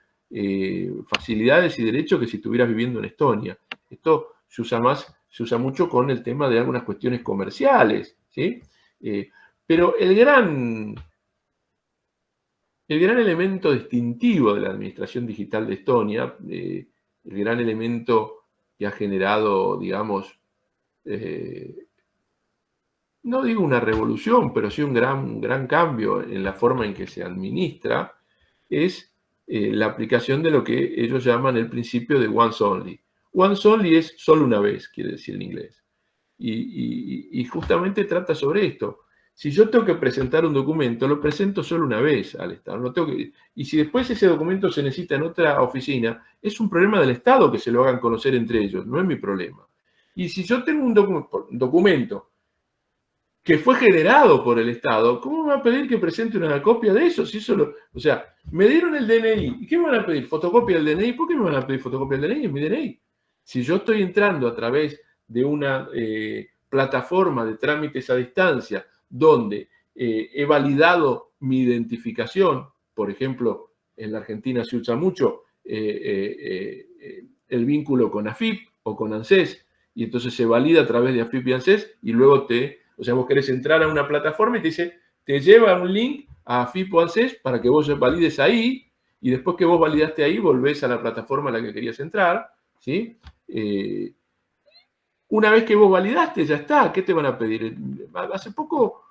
facilidades y derechos que si estuvieras viviendo en Estonia. Esto se usa mucho con el tema de algunas cuestiones comerciales, ¿sí? Pero el gran elemento distintivo de la administración digital de Estonia, el gran elemento que ha generado, digamos, no digo una revolución, pero sí un gran cambio en la forma en que se administra, es la aplicación de lo que ellos llaman el principio de once only. Once only es solo una vez, quiere decir en inglés. Y justamente trata sobre esto. Si yo tengo que presentar un documento, lo presento solo una vez al Estado. No tengo y si después ese documento se necesita en otra oficina, es un problema del Estado que se lo hagan conocer entre ellos, no es mi problema. Y si yo tengo un documento que fue generado por el Estado, ¿cómo me va a pedir que presente una copia de eso? Si eso o sea, me dieron el DNI. ¿Y qué me van a pedir? ¿Fotocopia del DNI? ¿Por qué me van a pedir fotocopia del DNI? Es mi DNI. Si yo estoy entrando a través de una plataforma de trámites a distancia donde he validado mi identificación, por ejemplo, en la Argentina se usa mucho el vínculo con AFIP o con ANSES, y entonces se valida a través de AFIP y ANSES y luego o sea, vos querés entrar a una plataforma y te dice, te lleva un link a AFIP o ANSES para que vos valides ahí, y después que vos validaste ahí, volvés a la plataforma a la que querías entrar, ¿sí? Una vez que vos validaste, ya está, ¿qué te van a pedir? Hace poco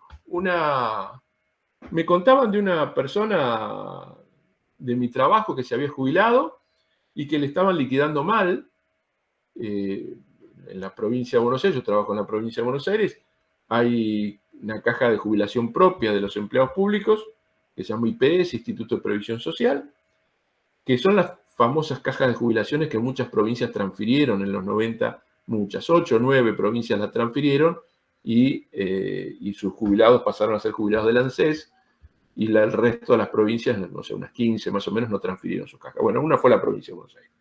me contaban de una persona de mi trabajo que se había jubilado y que le estaban liquidando mal en la provincia de Buenos Aires. Yo trabajo en la provincia de Buenos Aires, hay una caja de jubilación propia de los empleados públicos que se llama IPS, Instituto de Previsión Social, que son las famosas cajas de jubilaciones que muchas provincias transfirieron en los 90, muchas, 8 o 9 provincias las transfirieron y sus jubilados pasaron a ser jubilados del ANSES y el resto de las provincias, no sé, unas 15 más o menos, no transfirieron sus cajas. Bueno, una fue la provincia de Buenos Aires.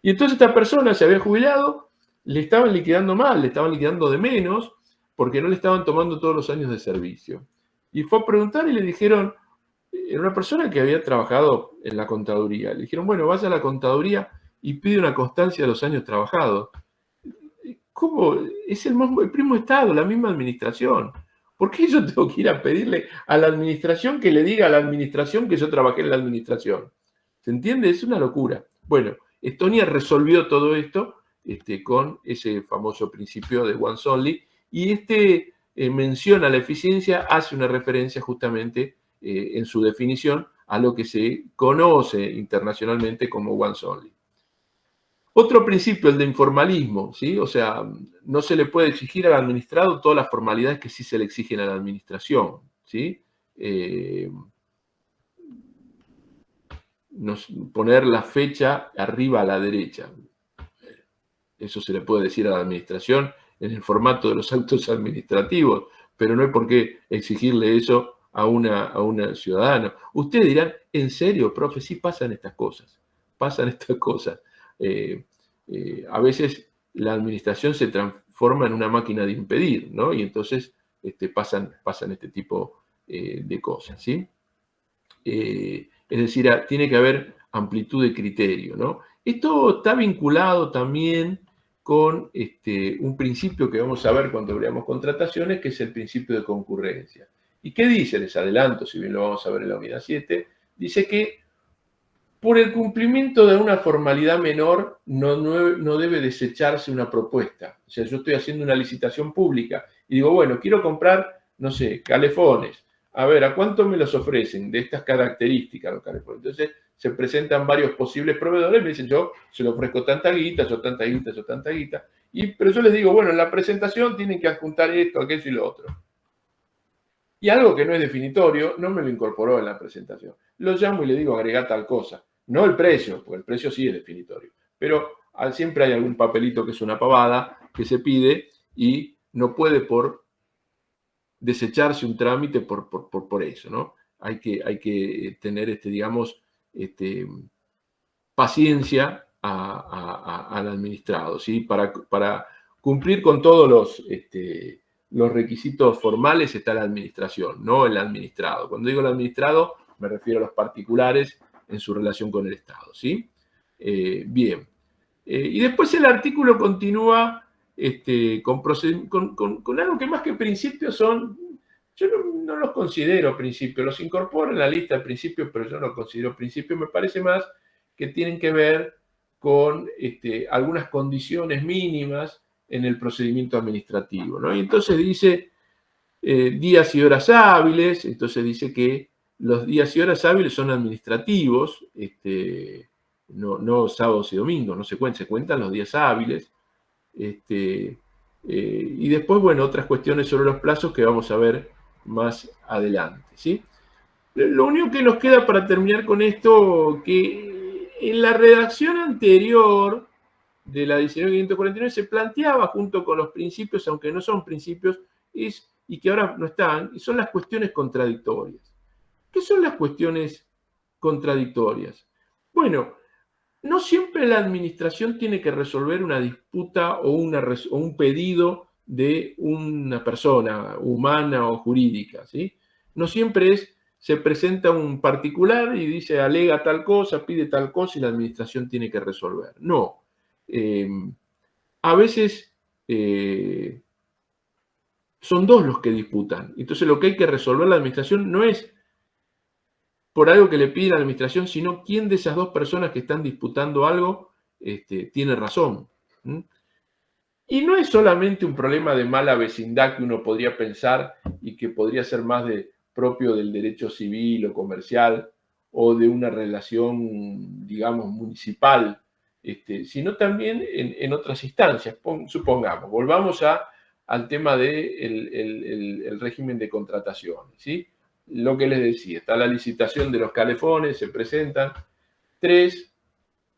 Y entonces esta persona se había jubilado, le estaban liquidando mal, le estaban liquidando de menos, porque no le estaban tomando todos los años de servicio. Y fue a preguntar y le dijeron, era una persona que había trabajado en la contaduría, le dijeron, bueno, vaya a la contaduría y pide una constancia de los años trabajados. ¿Cómo? Es el mismo Estado, la misma administración. ¿Por qué yo tengo que ir a pedirle a la administración que le diga a la administración que yo trabajé en la administración? ¿Se entiende? Es una locura. Bueno, Estonia resolvió todo esto con ese famoso principio de once only, y menciona la eficiencia, hace una referencia justamente en su definición a lo que se conoce internacionalmente como once only. Otro principio, el de informalismo, ¿sí? O sea, no se le puede exigir al administrado todas las formalidades que sí se le exigen a la administración, ¿sí? Poner la fecha arriba a la derecha. Eso se le puede decir a la administración en el formato de los actos administrativos, pero no hay por qué exigirle eso a una ciudadana. Ustedes dirán, ¿en serio, profe? Sí pasan estas cosas. Pasan estas cosas. A veces la administración se transforma en una máquina de impedir, ¿no? Y entonces pasan este tipo de cosas, ¿sí? Es decir, tiene que haber amplitud de criterio, ¿no? Esto está vinculado también con un principio que vamos a ver cuando veamos contrataciones, que es el principio de concurrencia. ¿Y qué dice? Les adelanto, si bien lo vamos a ver en la unidad 7, dice que por el cumplimiento de una formalidad menor no debe desecharse una propuesta. O sea, yo estoy haciendo una licitación pública y digo, bueno, quiero comprar, no sé, calefones. A ver, ¿a cuánto me los ofrecen de estas características los calefones? Entonces, se presentan varios posibles proveedores, me dicen, yo se lo ofrezco tanta guita, yo tanta guita, yo tanta guita. Pero yo les digo, bueno, en la presentación tienen que adjuntar esto, aquello y lo otro. Y algo que no es definitorio, no me lo incorporó en la presentación. Lo llamo y le digo, agregar tal cosa. No el precio, porque el precio sí es definitorio. Pero siempre hay algún papelito que es una pavada, que se pide y no puede por desecharse un trámite por eso, ¿no? Hay que tener, digamos, paciencia al administrado, ¿sí? Para cumplir con todos los requisitos formales está la administración, no el administrado. Cuando digo el administrado, me refiero a los particulares en su relación con el Estado, ¿sí? Bien. Y después el artículo continúa con algo que más que principios son, yo no los considero principios, los incorporo en la lista de principios, pero yo no los considero principios, me parece más que tienen que ver con algunas condiciones mínimas en el procedimiento administrativo, ¿no? Y entonces dice días y horas hábiles, entonces dice que los días y horas hábiles son administrativos, no sábados y domingos, no se cuentan los días hábiles. Y después, bueno, otras cuestiones sobre los plazos que vamos a ver más adelante, ¿sí? Lo único que nos queda para terminar con esto, que en la redacción anterior de la 19.549 se planteaba junto con los principios, aunque no son principios, y que ahora no están, y son las cuestiones contradictorias. ¿Qué son las cuestiones contradictorias? Bueno, no siempre la administración tiene que resolver una disputa o un pedido de una persona humana o jurídica, ¿sí? No siempre se presenta un particular y dice, alega tal cosa, pide tal cosa y la administración tiene que resolver. No. A veces son dos los que disputan. Entonces lo que hay que resolver la administración no es por algo que le pide la administración, sino quién de esas dos personas que están disputando algo tiene razón. Y no es solamente un problema de mala vecindad que uno podría pensar y que podría ser más propio del derecho civil o comercial o de una relación, digamos, municipal, sino también en otras instancias. Supongamos, volvamos al tema del régimen de contrataciones, ¿sí? Lo que les decía, está la licitación de los calefones, se presentan 3,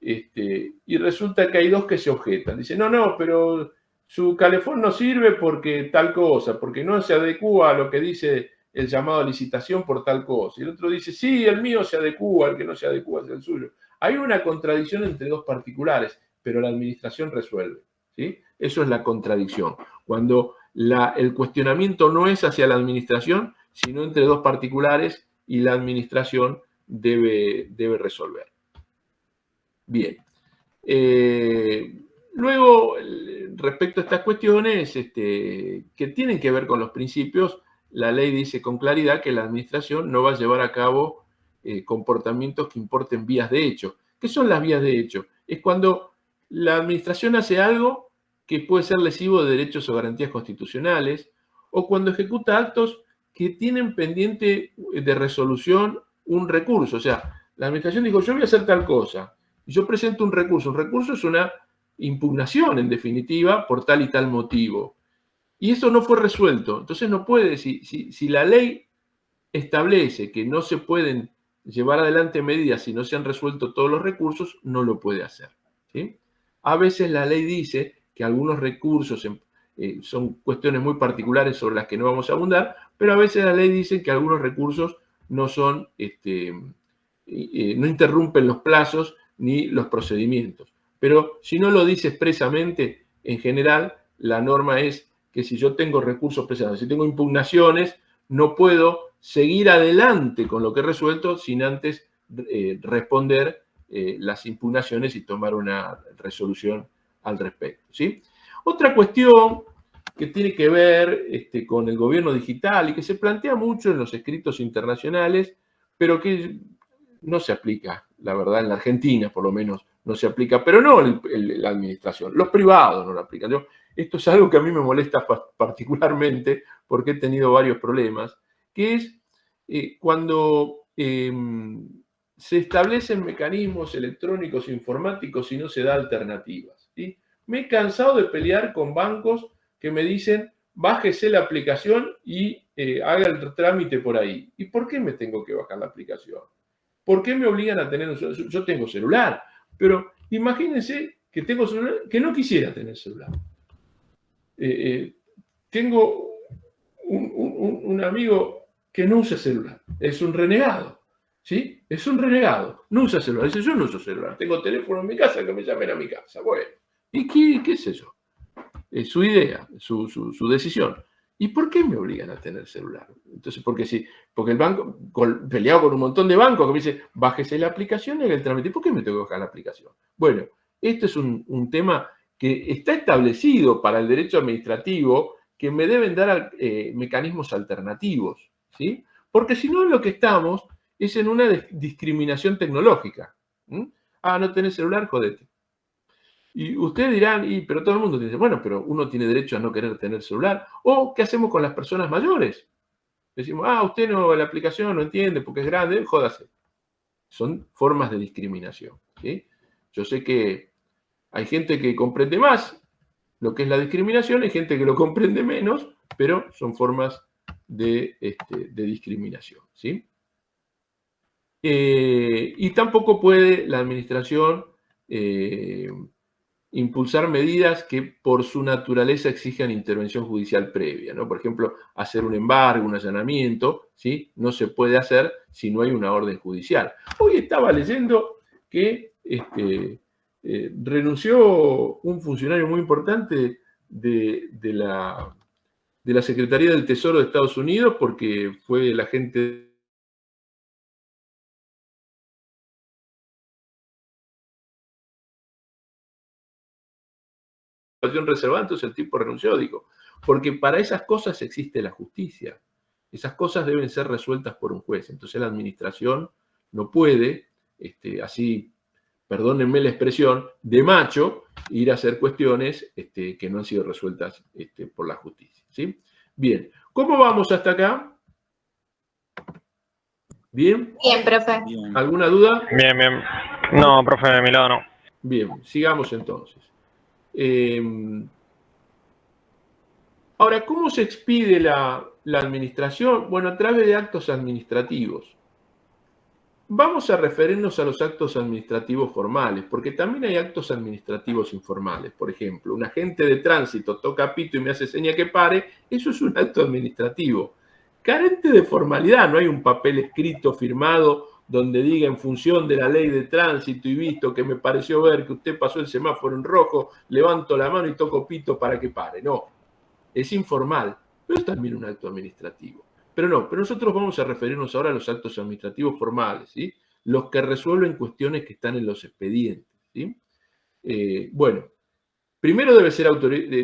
y resulta que hay 2 que se objetan. Dicen, no, pero su calefón no sirve porque tal cosa, porque no se adecúa a lo que dice el llamado a licitación por tal cosa. Y el otro dice, sí, el mío se adecúa, el que no se adecúa es el suyo. Hay una contradicción entre 2 particulares, pero la administración resuelve, ¿sí? Eso es la contradicción. Cuando el cuestionamiento no es hacia la administración, sino entre 2 particulares y la administración debe resolver. Bien. Luego, respecto a estas cuestiones que tienen que ver con los principios, la ley dice con claridad que la administración no va a llevar a cabo comportamientos que importen vías de hecho. ¿Qué son las vías de hecho? Es cuando la administración hace algo que puede ser lesivo de derechos o garantías constitucionales, o cuando ejecuta actos que tienen pendiente de resolución un recurso. O sea, la administración dijo, yo voy a hacer tal cosa, y yo presento un recurso. Un recurso es una impugnación, en definitiva, por tal y tal motivo. Y eso no fue resuelto. Entonces no puede, si la ley establece que no se pueden llevar adelante medidas si no se han resuelto todos los recursos, no lo puede hacer, ¿sí? A veces la ley dice que algunos recursos son cuestiones muy particulares sobre las que no vamos a abundar, pero a veces la ley dice que algunos recursos no son, no interrumpen los plazos ni los procedimientos. Pero si no lo dice expresamente, en general, la norma es que si yo tengo recursos presentados, si tengo impugnaciones, no puedo seguir adelante con lo que he resuelto sin antes responder las impugnaciones y tomar una resolución al respecto, ¿sí? Otra cuestión que tiene que ver con el gobierno digital y que se plantea mucho en los escritos internacionales, pero que no se aplica, la verdad, en la Argentina por lo menos no se aplica, pero no la administración, los privados no lo aplican. Esto es algo que a mí me molesta particularmente porque he tenido varios problemas, que es cuando se establecen mecanismos electrónicos informáticos y no se da alternativas, ¿sí? Me he cansado de pelear con bancos que me dicen, bájese la aplicación y haga el trámite por ahí. ¿Y por qué me tengo que bajar la aplicación? ¿Por qué me obligan a tener un celular? Yo tengo celular, pero imagínense que tengo celular, que no quisiera tener celular. Tengo un amigo que no usa celular, es un renegado, ¿sí? Es un renegado, no usa celular. Dice, yo no uso celular, tengo teléfono en mi casa, que me llamen a mi casa. Bueno, ¿y qué es eso? Es su idea, su decisión. ¿Y por qué me obligan a tener celular? Entonces, porque el banco, peleado con un montón de bancos que me dice, bájese la aplicación y haga el trámite. ¿Por qué me tengo que bajar la aplicación? Bueno, este es un tema que está establecido para el derecho administrativo, que me deben dar mecanismos alternativos, ¿sí? Porque si no, en lo que estamos es en una discriminación tecnológica. Ah, no tenés celular, jodete. Y ustedes dirán, pero todo el mundo dice, bueno, pero uno tiene derecho a no querer tener celular. O, ¿qué hacemos con las personas mayores? Decimos, usted no, la aplicación no entiende porque es grande, jódase. Son formas de discriminación, ¿sí? Yo sé que hay gente que comprende más lo que es la discriminación, hay gente que lo comprende menos, pero son formas de discriminación, ¿sí? Y tampoco puede la administración impulsar medidas que por su naturaleza exijan intervención judicial previa, ¿no? Por ejemplo, hacer un embargo, un allanamiento, ¿sí? No se puede hacer si no hay una orden judicial. Hoy estaba leyendo que renunció un funcionario muy importante de la Secretaría del Tesoro de Estados Unidos porque fue el agente reservada, entonces el tipo renunció, digo, porque para esas cosas existe la justicia. Esas cosas deben ser resueltas por un juez. Entonces la administración no puede, así, perdónenme la expresión, de macho, ir a hacer cuestiones que no han sido resueltas por la justicia, ¿sí? Bien, ¿cómo vamos hasta acá? ¿Bien? Bien, profe. ¿Alguna duda? Bien, bien. No, profe, de mi lado no. Bien, sigamos entonces. Ahora, ¿cómo se expide la administración? Bueno, a través de actos administrativos. Vamos a referirnos a los actos administrativos formales, porque también hay actos administrativos informales. Por ejemplo, un agente de tránsito toca pito y me hace seña que pare, eso es un acto administrativo. Carente de formalidad, no hay un papel escrito, firmado, donde diga en función de la ley de tránsito y visto que me pareció ver que usted pasó el semáforo en rojo, levanto la mano y toco pito para que pare. No, es informal, pero es también un acto administrativo. Pero nosotros vamos a referirnos ahora a los actos administrativos formales, ¿sí? Los que resuelven cuestiones que están en los expedientes, ¿sí? Bueno, primero debe ser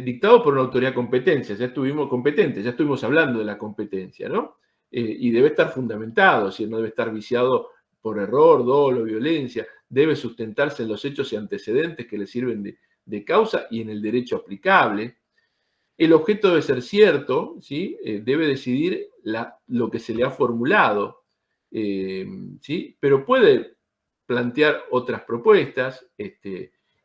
dictado por una autoridad competente, ya estuvimos hablando de la competencia, ¿no? Y debe estar fundamentado, no debe estar viciado por error, dolo, violencia, debe sustentarse en los hechos y antecedentes que le sirven de causa y en el derecho aplicable. El objeto debe ser cierto, ¿sí? Debe decidir lo que se le ha formulado, ¿sí? Pero puede plantear otras propuestas,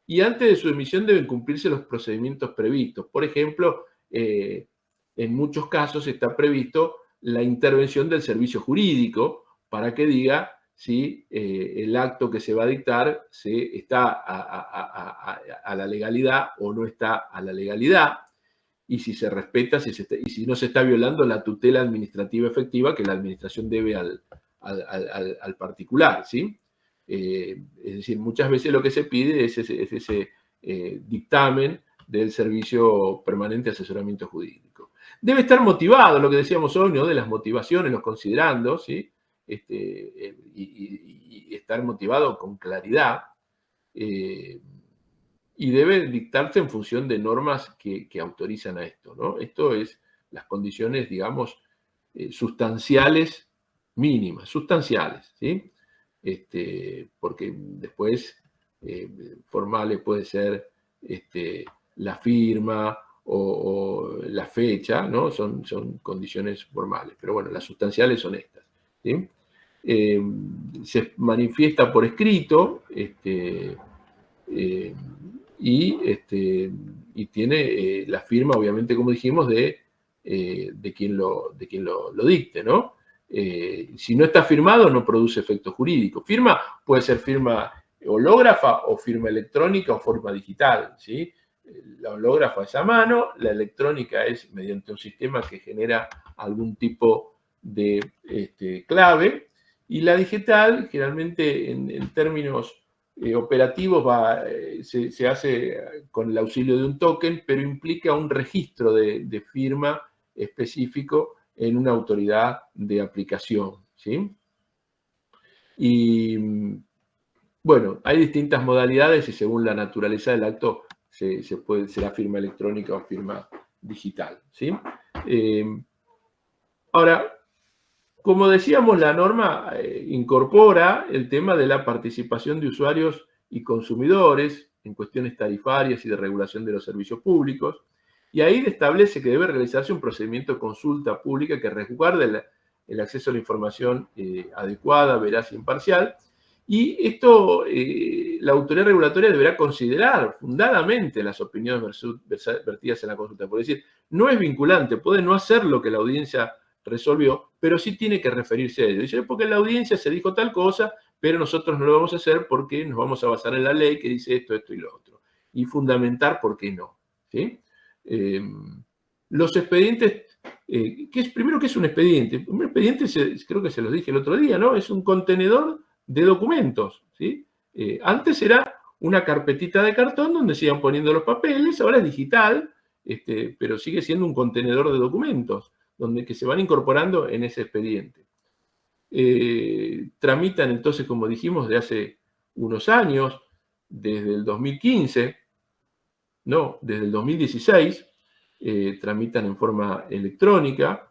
y antes de su emisión deben cumplirse los procedimientos previstos. Por ejemplo, en muchos casos está previsto la intervención del servicio jurídico para que diga si el acto que se va a dictar está a la legalidad o no está a la legalidad, y si se respeta, y si no se está violando la tutela administrativa efectiva que la administración debe al particular, ¿sí? Es decir, muchas veces lo que se pide es ese dictamen del Servicio Permanente de Asesoramiento Jurídico. Debe estar motivado, lo que decíamos hoy, ¿no? De las motivaciones, los considerandos, ¿sí? Y estar motivado con claridad. Y debe dictarse en función de normas que autorizan a esto, ¿no? Esto es las condiciones, digamos, sustanciales mínimas, sustanciales, ¿sí? Porque después formales puede ser la firma o la fecha, ¿no? Son condiciones formales, pero bueno, las sustanciales son estas, ¿sí? se manifiesta por escrito y tiene la firma, obviamente, como dijimos, de quien lo dicte, ¿no? Si no está firmado, no produce efecto jurídico. Firma puede ser firma hológrafa o firma electrónica o forma digital, ¿sí? La hológrafa es a mano, la electrónica es mediante un sistema que genera algún tipo de clave, y la digital, generalmente en términos operativos, se hace con el auxilio de un token, pero implica un registro de firma específico en una autoridad de aplicación, ¿sí? Y bueno, hay distintas modalidades y según la naturaleza del acto será firma electrónica o firma digital, ¿sí? Ahora, como decíamos, la norma incorpora el tema de la participación de usuarios y consumidores en cuestiones tarifarias y de regulación de los servicios públicos, y ahí establece que debe realizarse un procedimiento de consulta pública que resguarde el acceso a la información adecuada, veraz e imparcial, y esto la autoridad regulatoria deberá considerar fundadamente las opiniones vertidas en la consulta. Por decir, no es vinculante, puede no hacer lo que la audiencia resolvió, pero sí tiene que referirse a ello. Dice, porque en la audiencia se dijo tal cosa, pero nosotros no lo vamos a hacer porque nos vamos a basar en la ley que dice esto, esto y lo otro. Y fundamentar por qué no, ¿sí? Los expedientes, primero, ¿qué es un expediente? Un expediente, creo que se los dije el otro día, ¿no? Es un contenedor de documentos, ¿sí? Antes era una carpetita de cartón donde se iban poniendo los papeles, ahora es digital, pero sigue siendo un contenedor de documentos, que se van incorporando en ese expediente. Tramitan entonces, como dijimos, de hace unos años, desde el 2015, no, desde el 2016, tramitan en forma electrónica.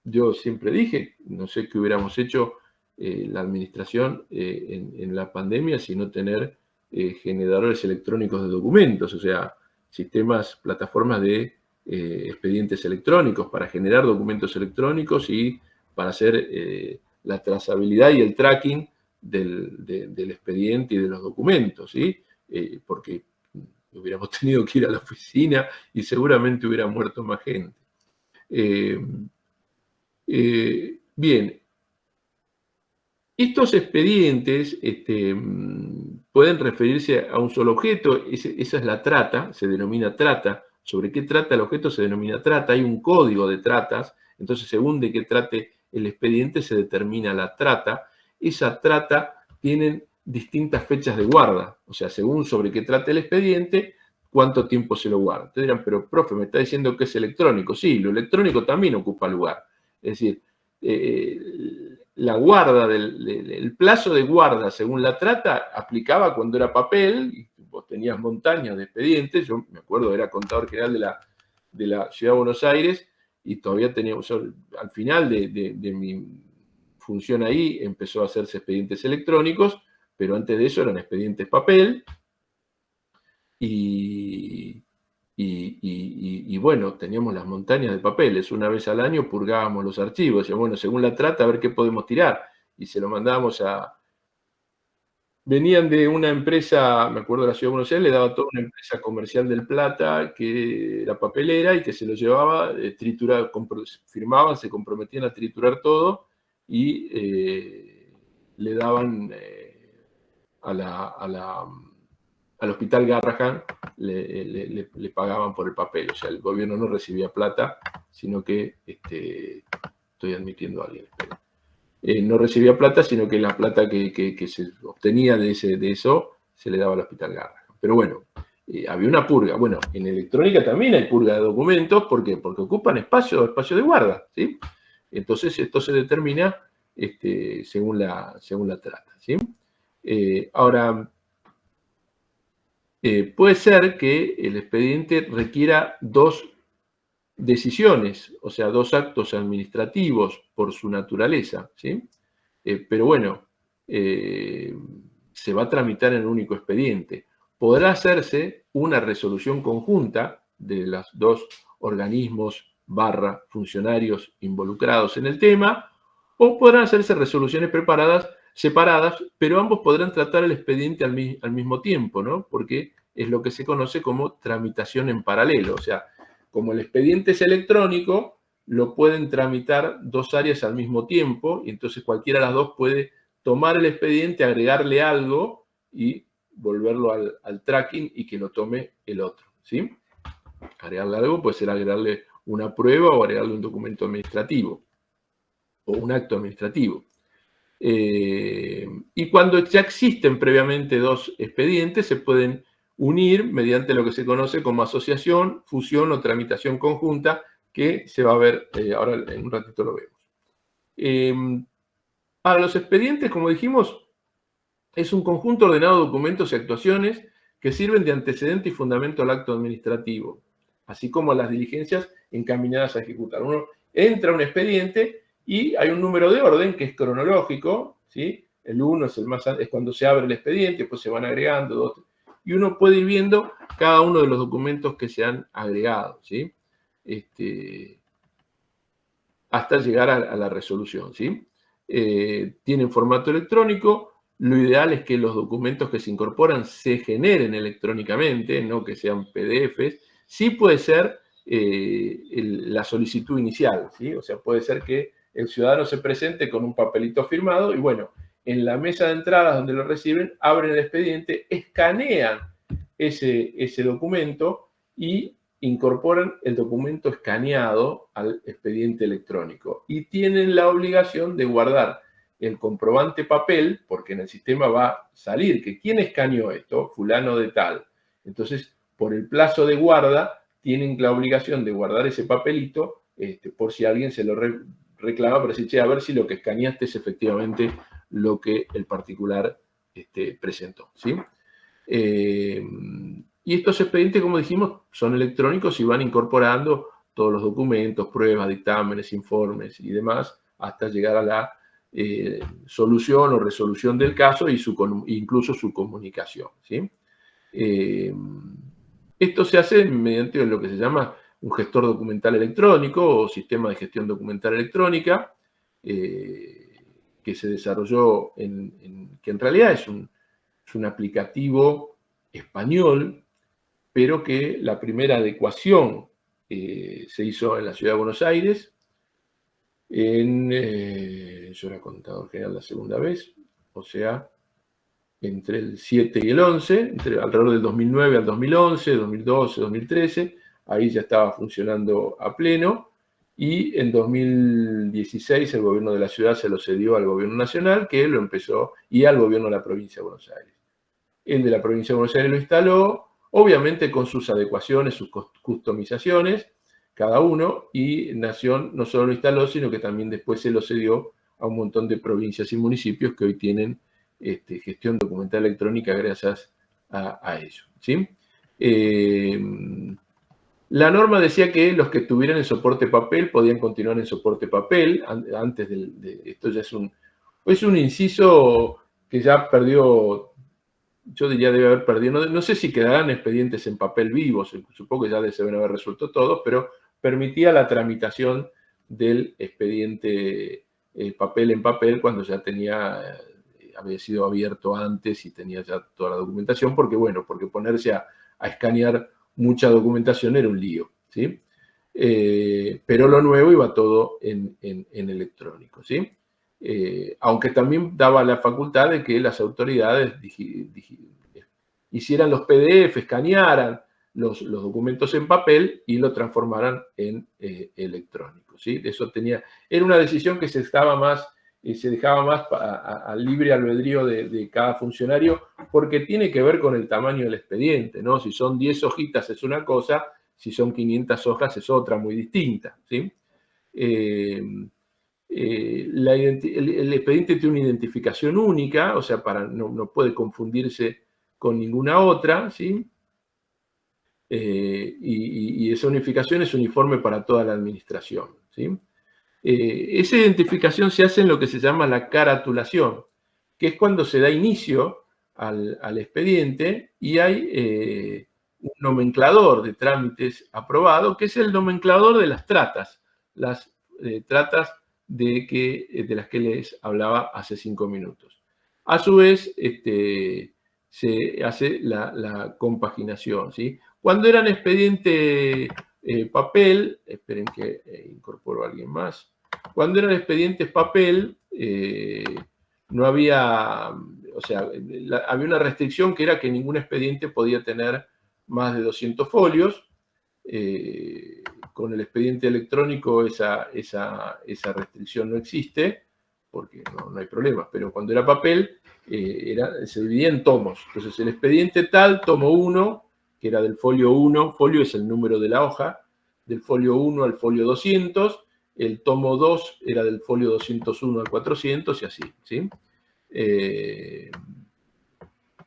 Yo siempre dije, no sé qué hubiéramos hecho la administración en la pandemia si no tener generadores electrónicos de documentos, o sea, sistemas, plataformas de expedientes electrónicos para generar documentos electrónicos y para hacer la trazabilidad y el tracking del expediente y de los documentos, ¿sí? Porque hubiéramos tenido que ir a la oficina y seguramente hubiera muerto más gente. Bien, estos expedientes pueden referirse a un solo objeto, esa es la trata, se denomina trata. ¿Sobre qué trata el objeto? Se denomina trata, hay un código de tratas, entonces según de qué trate el expediente se determina la trata. Esa trata tiene distintas fechas de guarda, o sea, según sobre qué trate el expediente, cuánto tiempo se lo guarda. Te dirán, pero profe, me está diciendo que es electrónico. Sí, lo electrónico también ocupa lugar. Es decir, la guarda, el plazo de guarda según la trata aplicaba cuando era papel, y vos tenías montañas de expedientes. Yo me acuerdo, era contador general de la Ciudad de Buenos Aires, y todavía teníamos, al final de mi función ahí, empezó a hacerse expedientes electrónicos, pero antes de eso eran expedientes papel, y bueno, teníamos las montañas de papeles. Una vez al año purgábamos los archivos. Y bueno, según la trata, a ver qué podemos tirar. Y se lo mandábamos Venían de una empresa, me acuerdo de la Ciudad de Buenos Aires, le daba toda una empresa comercial del Plata, que era papelera, y que se lo llevaba, firmaban, se comprometían a triturar todo, y le daban al Hospital Garrahan, le pagaban por el papel. O sea, el gobierno no recibía plata, sino que, estoy admitiendo a alguien, no recibía plata, sino que la plata que se obtenía de eso se le daba al Hospital Garrahan. Pero bueno, había una purga. Bueno, en electrónica también hay purga de documentos, ¿por qué? Porque ocupan espacio de guarda, ¿sí? Entonces esto se determina según la trata, ¿sí? Ahora, puede ser que el expediente requiera dos decisiones, o sea, dos actos administrativos por su naturaleza, ¿sí? Pero bueno, se va a tramitar en un único expediente. Podrá hacerse una resolución conjunta de los dos organismos / funcionarios involucrados en el tema, o podrán hacerse resoluciones separadas, pero ambos podrán tratar el expediente al mismo tiempo, ¿no? Porque es lo que se conoce como tramitación en paralelo. O sea, como el expediente es electrónico, lo pueden tramitar dos áreas al mismo tiempo, y entonces cualquiera de las dos puede tomar el expediente, agregarle algo y volverlo al tracking y que lo tome el otro, ¿sí? Agregarle algo puede ser agregarle una prueba o agregarle un documento administrativo o un acto administrativo. Y cuando ya existen previamente dos expedientes, se pueden unir mediante lo que se conoce como asociación, fusión o tramitación conjunta, que se va a ver, ahora en un ratito lo vemos. Para los expedientes, como dijimos, es un conjunto ordenado de documentos y actuaciones que sirven de antecedente y fundamento al acto administrativo, así como a las diligencias encaminadas a ejecutar. Uno entra a un expediente y hay un número de orden que es cronológico, ¿sí? El 1 es cuando se abre el expediente, después se van agregando, 2, y uno puede ir viendo cada uno de los documentos que se han agregado, ¿sí? Hasta llegar a la resolución, ¿sí? Tienen formato electrónico. Lo ideal es que los documentos que se incorporan se generen electrónicamente, no que sean PDFs. Sí puede ser la solicitud inicial, ¿sí? O sea, puede ser que el ciudadano se presente con un papelito firmado y, bueno, en la mesa de entradas donde lo reciben, abren el expediente, escanean ese documento y incorporan el documento escaneado al expediente electrónico y tienen la obligación de guardar el comprobante papel, porque en el sistema va a salir que quién escaneó esto, fulano de tal. Entonces, por el plazo de guarda, tienen la obligación de guardar ese papelito por si alguien se lo reclama, para decir, che, a ver si lo que escaneaste es efectivamente lo que el particular presentó, ¿sí? Y estos expedientes, como dijimos, son electrónicos y van incorporando todos los documentos, pruebas, dictámenes, informes y demás, hasta llegar a la solución o resolución del caso y incluso su comunicación, ¿sí? Esto se hace mediante lo que se llama un gestor documental electrónico o sistema de gestión documental electrónica, que se desarrolló que en realidad es un aplicativo español, pero que la primera adecuación se hizo en la ciudad de Buenos Aires, yo era contador general la segunda vez, o sea, entre el 7 y el 11, alrededor del 2009 al 2011, 2012, 2013, ahí ya estaba funcionando a pleno, y en 2016 el gobierno de la ciudad se lo cedió al gobierno nacional, que lo empezó, y al gobierno de la provincia de Buenos Aires. El de la provincia de Buenos Aires lo instaló, obviamente con sus adecuaciones, sus customizaciones, cada uno, y Nación no solo lo instaló, sino que también después se lo cedió a un montón de provincias y municipios que hoy tienen gestión documental electrónica gracias a ello, ¿sí? La norma decía que los que tuvieran el soporte papel podían continuar en soporte papel. Antes de esto ya es un inciso que ya perdió, yo diría debe haber perdido, no sé si quedarán expedientes en papel vivos, supongo que ya se deben haber resuelto todos, pero permitía la tramitación del expediente papel en papel cuando ya había sido abierto antes y tenía ya toda la documentación, porque ponerse a escanear mucha documentación era un lío, ¿sí? Pero lo nuevo iba todo en electrónico, ¿sí? Aunque también daba la facultad de que las autoridades hicieran los PDF, escanearan los documentos en papel y lo transformaran en electrónico, ¿sí? Eso era una decisión que se dejaba más al libre albedrío de cada funcionario, porque tiene que ver con el tamaño del expediente, ¿no? Si son 10 hojitas es una cosa, si son 500 hojas es otra muy distinta, ¿sí? El expediente tiene una identificación única, o sea, no puede confundirse con ninguna otra, ¿sí? Y esa unificación es uniforme para toda la administración, ¿sí? Esa identificación se hace en lo que se llama la caratulación, que es cuando se da inicio al expediente y hay un nomenclador de trámites aprobado, que es el nomenclador de las tratas de las que les hablaba hace 5 minutos. A su vez, se hace la compaginación, ¿sí? Cuando eran expediente papel, esperen que incorporo a alguien más. Cuando eran expedientes papel, no había, o sea, había una restricción que era que ningún expediente podía tener más de 200 folios. Con el expediente electrónico esa restricción no existe, porque no hay problema, pero cuando era papel, se dividía en tomos. Entonces, el expediente tal, tomo 1, que era del folio 1, folio es el número de la hoja, del folio 1 al folio 200, el tomo 2 era del folio 201 al 400 y así, ¿sí?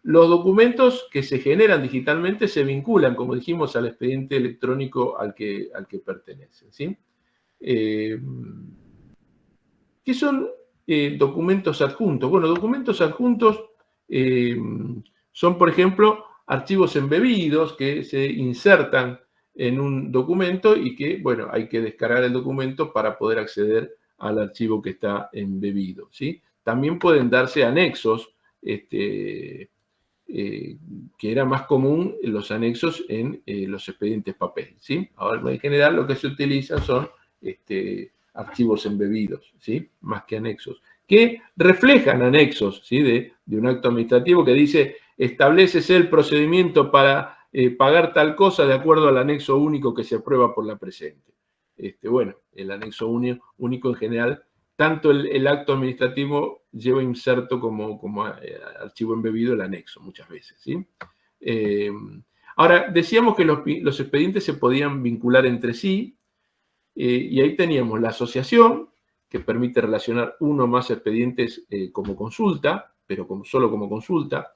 Los documentos que se generan digitalmente se vinculan, como dijimos, al expediente electrónico al que pertenecen, ¿sí? ¿Qué son documentos adjuntos? Bueno, documentos adjuntos son, por ejemplo, archivos embebidos que se insertan en un documento y que, bueno, hay que descargar el documento para poder acceder al archivo que está embebido, ¿sí? También pueden darse anexos, que era más común los anexos en los expedientes papel, ¿sí? Ahora, en general, lo que se utiliza son archivos embebidos, ¿sí? Más que anexos, que reflejan anexos, ¿sí? De un acto administrativo que dice, establécese el procedimiento para pagar tal cosa de acuerdo al anexo único que se aprueba por la presente. Bueno, el anexo único en general, tanto el acto administrativo lleva inserto como archivo embebido el anexo muchas veces, ¿sí? Ahora, decíamos que los expedientes se podían vincular entre sí, y ahí teníamos la asociación, que permite relacionar uno o más expedientes como consulta, pero solo como consulta.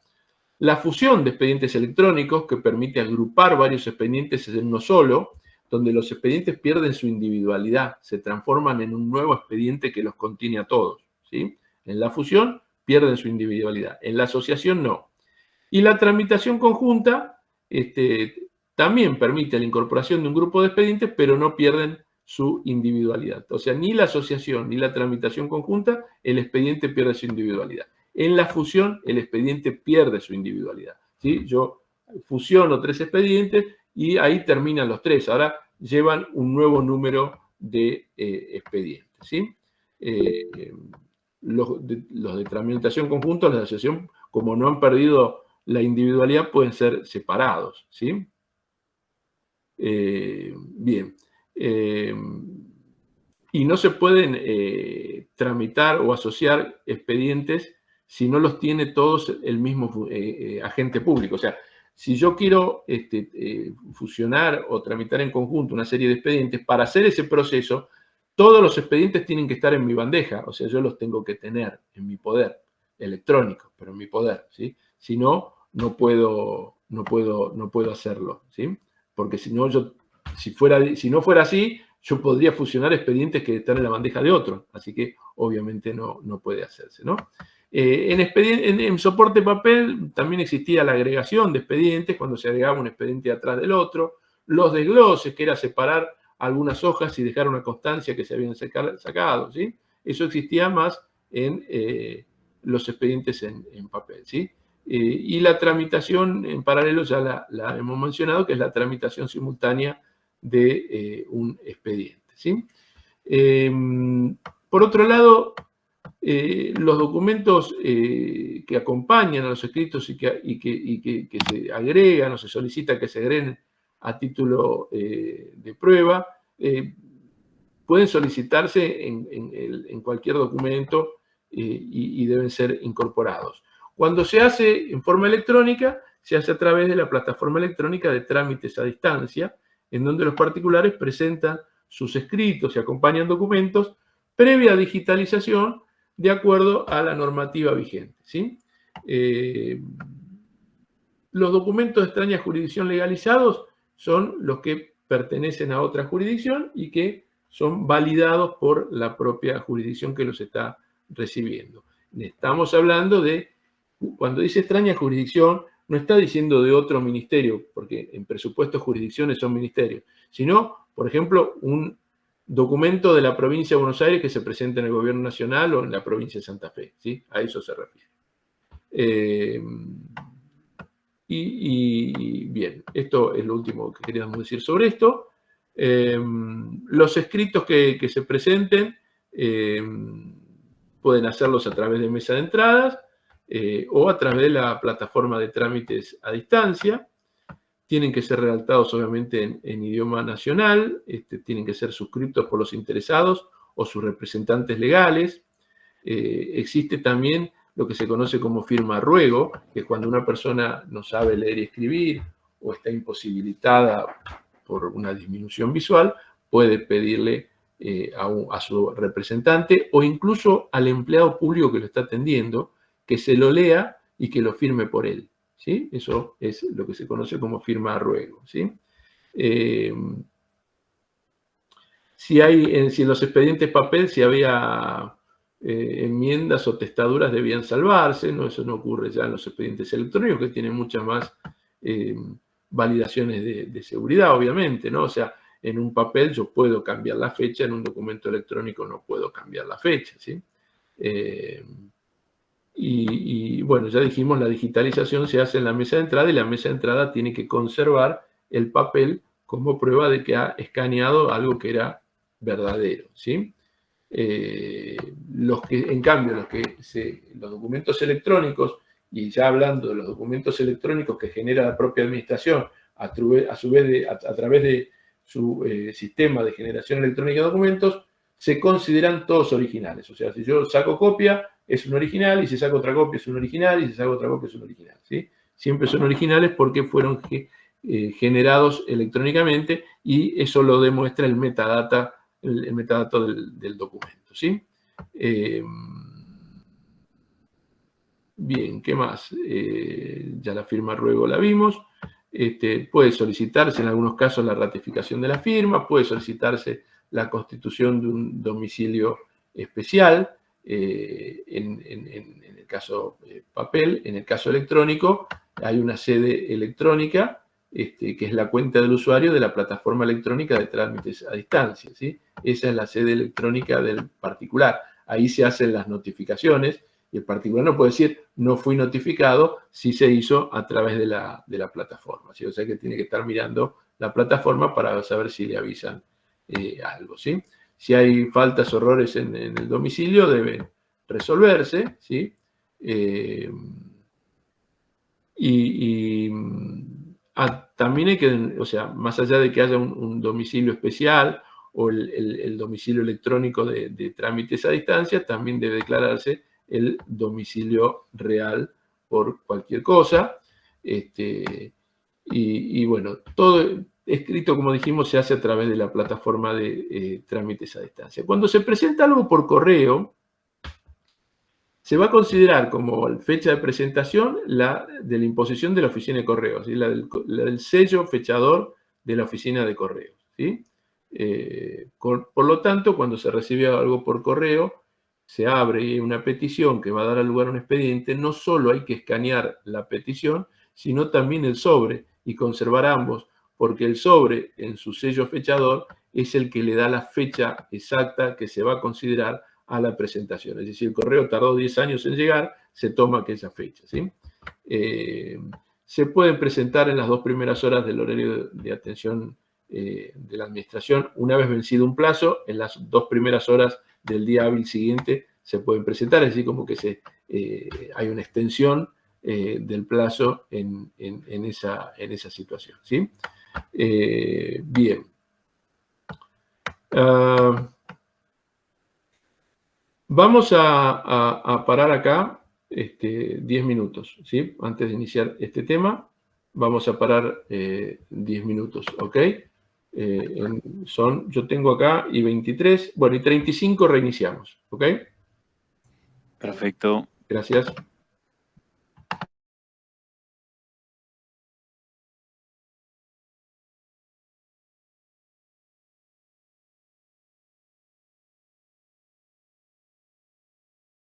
La fusión de expedientes electrónicos, que permite agrupar varios expedientes en uno solo, donde los expedientes pierden su individualidad, se transforman en un nuevo expediente que los contiene a todos, ¿sí? En la fusión pierden su individualidad, en la asociación no. Y la tramitación conjunta también permite la incorporación de un grupo de expedientes, pero no pierden su individualidad. O sea, ni la asociación ni la tramitación conjunta, el expediente pierde su individualidad. En la fusión, el expediente pierde su individualidad, ¿sí? Yo fusiono 3 expedientes y ahí terminan los 3. Ahora llevan un nuevo número de expedientes, ¿sí? Los de tramitación conjunta, los de asociación, como no han perdido la individualidad, pueden ser separados, ¿sí? Bien. Y no se pueden tramitar o asociar expedientes si no los tiene todos el mismo agente público. O sea, si yo quiero fusionar o tramitar en conjunto una serie de expedientes, para hacer ese proceso, todos los expedientes tienen que estar en mi bandeja. O sea, yo los tengo que tener en mi poder electrónico, pero en mi poder, ¿sí? Si no, no puedo hacerlo, ¿sí? Porque si no fuera así, yo podría fusionar expedientes que están en la bandeja de otro, así que obviamente no puede hacerse, ¿no? En soporte papel también existía la agregación de expedientes cuando se agregaba un expediente atrás del otro, los desgloses, que era separar algunas hojas y dejar una constancia que se habían sacado, ¿sí? Eso existía más en los expedientes en papel, ¿sí? Y la tramitación en paralelo ya la hemos mencionado, que es la tramitación simultánea de un expediente, ¿sí? Por otro lado, los documentos que acompañan a los escritos y que se agregan o se solicita que se agreguen a título de prueba, pueden solicitarse en cualquier documento y deben ser incorporados. Cuando se hace en forma electrónica, se hace a través de la plataforma electrónica de trámites a distancia, en donde los particulares presentan sus escritos y acompañan documentos previa digitalización de acuerdo a la normativa vigente, ¿sí? Los documentos de extraña jurisdicción legalizados son los que pertenecen a otra jurisdicción y que son validados por la propia jurisdicción que los está recibiendo. Estamos hablando de, cuando dice extraña jurisdicción, no está diciendo de otro ministerio, porque en presupuestos jurisdicciones son ministerios, sino, por ejemplo, un documento de la provincia de Buenos Aires que se presenta en el gobierno nacional o en la provincia de Santa Fe, ¿sí? A eso se refiere. Bien, esto es lo último que queríamos decir sobre esto. Los escritos que se presenten pueden hacerlos a través de mesa de entradas o a través de la plataforma de trámites a distancia. Tienen que ser redactados obviamente en idioma nacional, tienen que ser suscritos por los interesados o sus representantes legales. Existe también lo que se conoce como firma ruego, que es cuando una persona no sabe leer y escribir o está imposibilitada por una disminución visual, puede pedirle a su representante o incluso al empleado público que lo está atendiendo que se lo lea y que lo firme por él, ¿sí? Eso es lo que se conoce como firma ruego, ¿sí? Si en los expedientes papel, si había enmiendas o testaduras, debían salvarse, ¿no? Eso no ocurre ya en los expedientes electrónicos, que tienen muchas más validaciones de seguridad, obviamente, ¿no? O sea, en un papel yo puedo cambiar la fecha, en un documento electrónico no puedo cambiar la fecha, ¿sí? Y bueno, ya dijimos, la digitalización se hace en la mesa de entrada y la mesa de entrada tiene que conservar el papel como prueba de que ha escaneado algo que era verdadero, ¿sí? En cambio, los documentos electrónicos, y ya hablando de los documentos electrónicos que genera la propia administración a través de su sistema de generación electrónica de documentos, se consideran todos originales. O sea, si yo saco copia, es un original, y si saco otra copia es un original, y si saco otra copia es un original, ¿sí? Siempre son originales porque fueron generados electrónicamente, y eso lo demuestra el metadato del documento, ¿sí? Bien, ¿qué más? Ya la firma ruego la vimos. Puede solicitarse en algunos casos la ratificación de la firma, puede solicitarse la constitución de un domicilio especial, en el caso papel. En el caso electrónico hay una sede electrónica, que es la cuenta del usuario de la plataforma electrónica de trámites a distancia, ¿sí? Esa es la sede electrónica del particular. Ahí se hacen las notificaciones y el particular no puede decir no fui notificado si se hizo a través de la plataforma, ¿sí? O sea que tiene que estar mirando la plataforma para saber si le avisan algo, ¿sí? Si hay faltas o errores en el domicilio, deben resolverse, ¿sí? También hay que, o sea, más allá de que haya un domicilio especial o el domicilio electrónico de trámites a distancia, también debe declararse el domicilio real por cualquier cosa. Bueno, todo escrito, como dijimos, se hace a través de la plataforma de trámites a distancia. Cuando se presenta algo por correo, se va a considerar como fecha de presentación la de la imposición de la oficina de correos, ¿sí? la del sello fechador de la oficina de correos, ¿sí? Por lo tanto, cuando se recibe algo por correo, se abre una petición que va a dar lugar a un expediente. No solo hay que escanear la petición, sino también el sobre, y conservar ambos, porque el sobre en su sello fechador es el que le da la fecha exacta que se va a considerar a la presentación. Es decir, el correo tardó 10 años en llegar, se toma aquella fecha, ¿sí? Se pueden presentar en las 2 primeras horas del horario de atención de la administración. Una vez vencido un plazo, en las 2 primeras horas del día hábil siguiente se pueden presentar, es decir, como que hay una extensión del plazo en esa situación, ¿sí? Bien. Vamos a parar acá 10 minutos, ¿sí? Antes de iniciar este tema, vamos a parar 10 minutos, ¿ok? Yo tengo acá y 23, bueno, y 35 reiniciamos, ¿ok? Perfecto. Gracias.